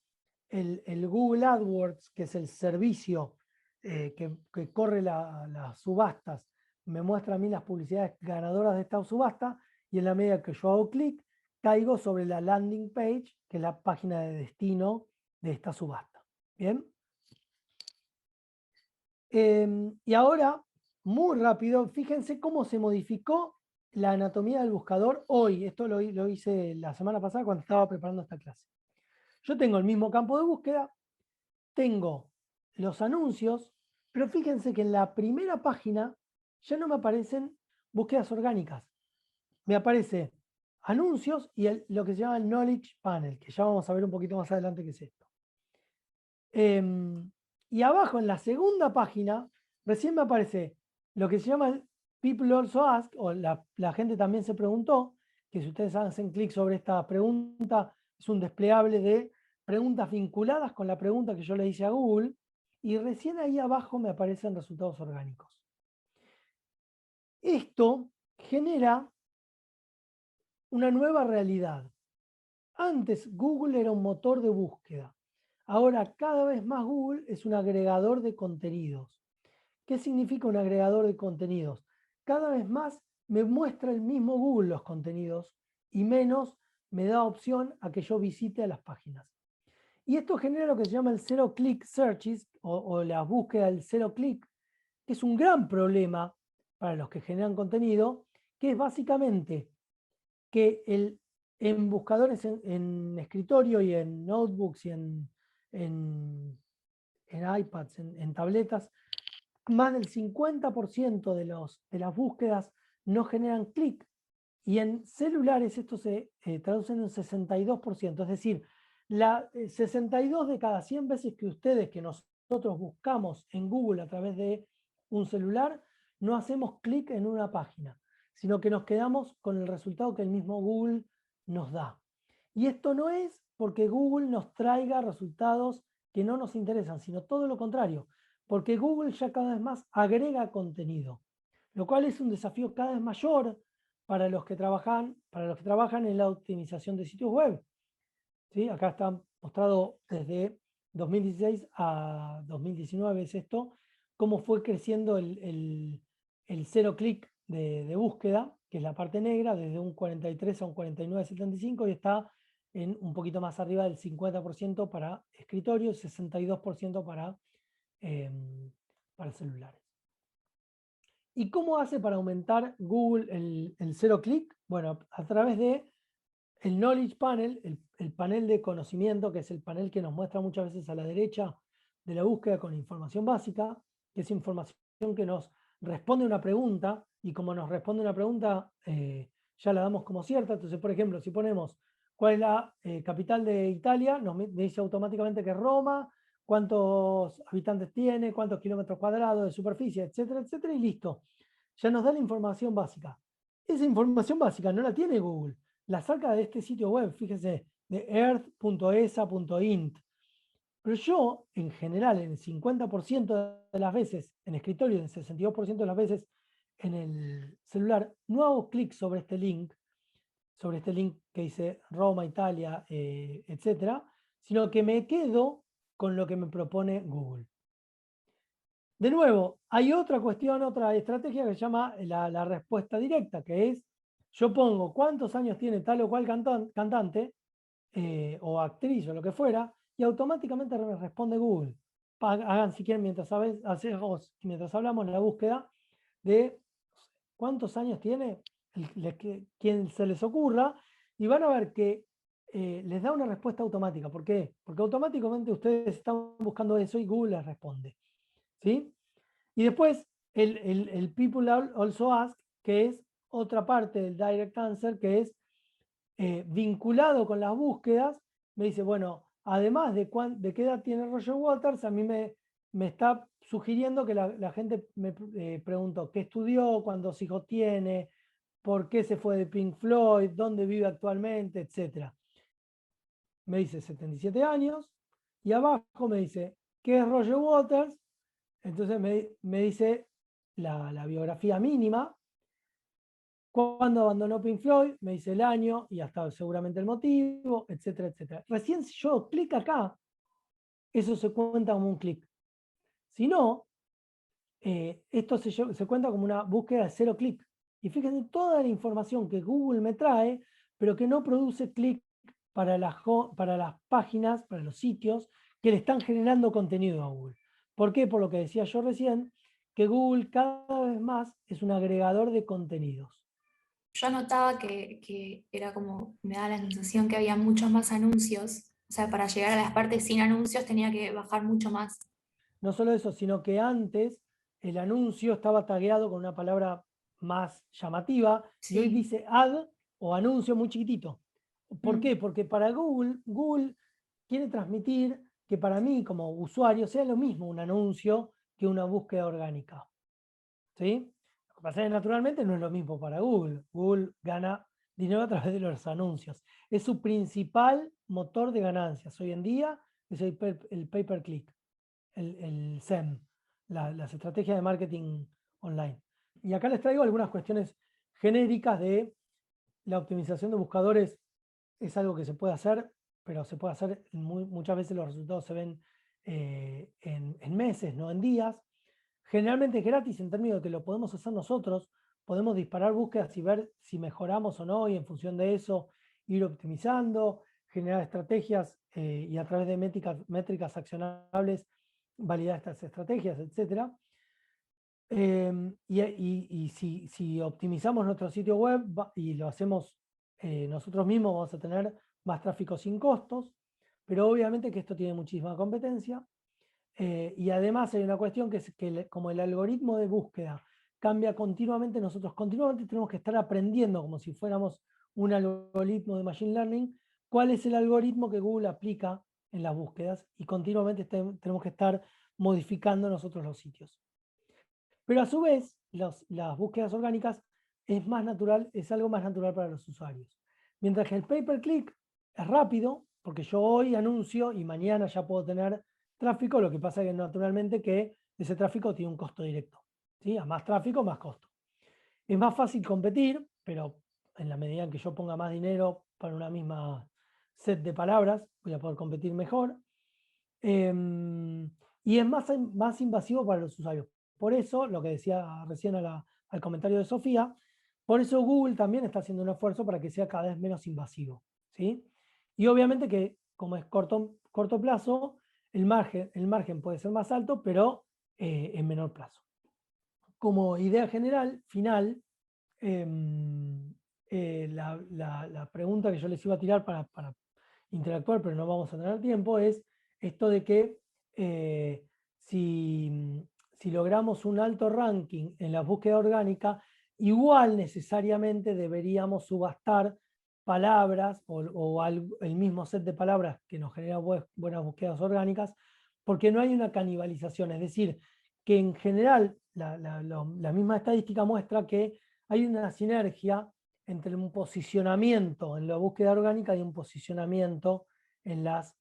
el Google AdWords, que es el servicio que corre las subastas, me muestra a mí las publicidades ganadoras de esta subasta, y en la medida que yo hago clic, caigo sobre la landing page, que es la página de destino de esta subasta. ¿Bien? Y ahora, muy rápido, fíjense cómo se modificó la anatomía del buscador hoy. Esto lo hice la semana pasada cuando estaba preparando esta clase. Yo tengo el mismo campo de búsqueda, tengo los anuncios, pero fíjense que en la primera página ya no me aparecen búsquedas orgánicas. Me aparece anuncios y lo que se llama el Knowledge Panel, que ya vamos a ver un poquito más adelante qué es esto. Y abajo en la segunda página recién me aparece lo que se llama el People Also Ask, o la gente también se preguntó, que si ustedes hacen clic sobre esta pregunta, es un desplegable de preguntas vinculadas con la pregunta que yo le hice a Google, y recién ahí abajo me aparecen resultados orgánicos. Esto genera una nueva realidad. Antes Google era un motor de búsqueda. Ahora cada vez más Google es un agregador de contenidos. ¿Qué significa un agregador de contenidos? Cada vez más me muestra el mismo Google los contenidos y menos me da opción a que yo visite a las páginas. Y esto genera lo que se llama el zero click searches o la búsqueda del zero click, que es un gran problema para los que generan contenido, que es básicamente que en buscadores en escritorio y en notebooks y en iPads, en tabletas, más del 50% de las búsquedas no generan clic. Y en celulares esto se traduce en un 62%. Es decir, 62 de cada 100 veces que nosotros buscamos en Google a través de un celular, no hacemos clic en una página, sino que nos quedamos con el resultado que el mismo Google nos da. Y esto no es porque Google nos traiga resultados que no nos interesan, sino todo lo contrario, porque Google ya cada vez más agrega contenido, lo cual es un desafío cada vez mayor para los que trabajan en la optimización de sitios web. ¿Sí? Acá está mostrado desde 2016 a 2019, es esto, cómo fue creciendo el zero click de búsqueda, que es la parte negra, desde un 43 a un 49,75, y está en un poquito más arriba del 50% para escritorio, 62% para celulares. ¿Y cómo hace para aumentar Google el zero click? Bueno, a través de el Knowledge Panel, el panel de conocimiento, que es el panel que nos muestra muchas veces a la derecha de la búsqueda con información básica, que es información que nos responde una pregunta, y como nos responde una pregunta, ya la damos como cierta. Entonces, por ejemplo, si ponemos cuál es la capital de Italia, me dice automáticamente que es Roma, cuántos habitantes tiene, cuántos kilómetros cuadrados de superficie, etcétera, etcétera, y listo. Ya nos da la información básica. Esa información básica no la tiene Google, la saca de este sitio web, fíjese, de earth.esa.int. Pero yo, en general, en el 50% de las veces en escritorio, en el 62% de las veces en el celular, no hago clic sobre este link que dice Roma, Italia, etcétera, sino que me quedo con lo que me propone Google. De nuevo, hay otra cuestión, otra estrategia que se llama la respuesta directa, que es, yo pongo cuántos años tiene tal o cual cantante o actriz o lo que fuera, y automáticamente me responde Google. Hagan si quieren mientras hablamos la búsqueda de cuántos años tiene quien se les ocurra, y van a ver que les da una respuesta automática. ¿Por qué? Porque automáticamente ustedes están buscando eso y Google les responde. ¿Sí? Y después el People Also Ask, que es otra parte del Direct Answer, que es vinculado con las búsquedas, me dice, bueno, además de qué edad tiene Roger Waters, a mí me está sugiriendo que la gente me preguntó qué estudió, cuántos hijos tiene, por qué se fue de Pink Floyd, dónde vive actualmente, etc. Me dice 77 años, y abajo me dice, ¿qué es Roger Waters? Entonces me dice la biografía mínima, cuándo abandonó Pink Floyd, me dice el año y hasta seguramente el motivo, etcétera, etcétera. Recién si yo clic acá, eso se cuenta como un clic. Si no, esto se cuenta como una búsqueda de 0 clic. Y fíjense toda la información que Google me trae, pero que no produce clic para las páginas, para los sitios que le están generando contenido a Google. ¿Por qué? Por lo que decía yo recién, que Google cada vez más es un agregador de contenidos. Yo notaba que era como, me da la sensación que había muchos más anuncios. O sea, para llegar a las partes sin anuncios tenía que bajar mucho más. No solo eso, sino que antes el anuncio estaba tagueado con una palabra más llamativa, Sí. y hoy dice ad o anuncio muy chiquitito. ¿Por qué? Porque para Google quiere transmitir que para mí como usuario sea lo mismo un anuncio que una búsqueda orgánica. ¿Sí? Lo que pasa es que naturalmente no es lo mismo para Google. Google gana dinero a través de los anuncios. Es su principal motor de ganancias. Hoy en día es el pay-per-click, el SEM, las estrategias de marketing online. Y acá les traigo algunas cuestiones genéricas de la optimización de buscadores. Es algo que se puede hacer, pero se puede hacer, muchas veces los resultados se ven en meses, no en días. Generalmente es gratis en términos de que lo podemos hacer nosotros, podemos disparar búsquedas y ver si mejoramos o no, y en función de eso ir optimizando, generar estrategias y a través de métricas accionables validar estas estrategias, etc. Y si optimizamos nuestro sitio web y lo hacemos nosotros mismos, vamos a tener más tráfico sin costos, pero obviamente que esto tiene muchísima competencia. Y además hay una cuestión que es que como el algoritmo de búsqueda cambia continuamente, nosotros continuamente tenemos que estar aprendiendo, como si fuéramos un algoritmo de Machine Learning, cuál es el algoritmo que Google aplica en las búsquedas, y continuamente tenemos que estar modificando nosotros los sitios. Pero a su vez, las búsquedas orgánicas es algo más natural para los usuarios. Mientras que el pay-per-click es rápido, porque yo hoy anuncio y mañana ya puedo tener tráfico, lo que pasa es que naturalmente que ese tráfico tiene un costo directo. ¿Sí? A más tráfico, más costo. Es más fácil competir, pero en la medida en que yo ponga más dinero para una misma set de palabras, voy a poder competir mejor. Y es más invasivo para los usuarios. Por eso, lo que decía recién al comentario de Sofía, por eso Google también está haciendo un esfuerzo para que sea cada vez menos invasivo. ¿Sí? Y obviamente que, como es corto plazo, el margen puede ser más alto, pero en menor plazo. Como idea general, final, la pregunta que yo les iba a tirar para interactuar, pero no vamos a tener tiempo, es esto de que si logramos un alto ranking en la búsqueda orgánica, igual necesariamente deberíamos subastar palabras o el mismo set de palabras que nos genera buenas búsquedas orgánicas, porque no hay una canibalización. Es decir, que en general la misma estadística muestra que hay una sinergia entre un posicionamiento en la búsqueda orgánica y un posicionamiento en las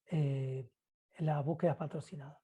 búsquedas patrocinadas.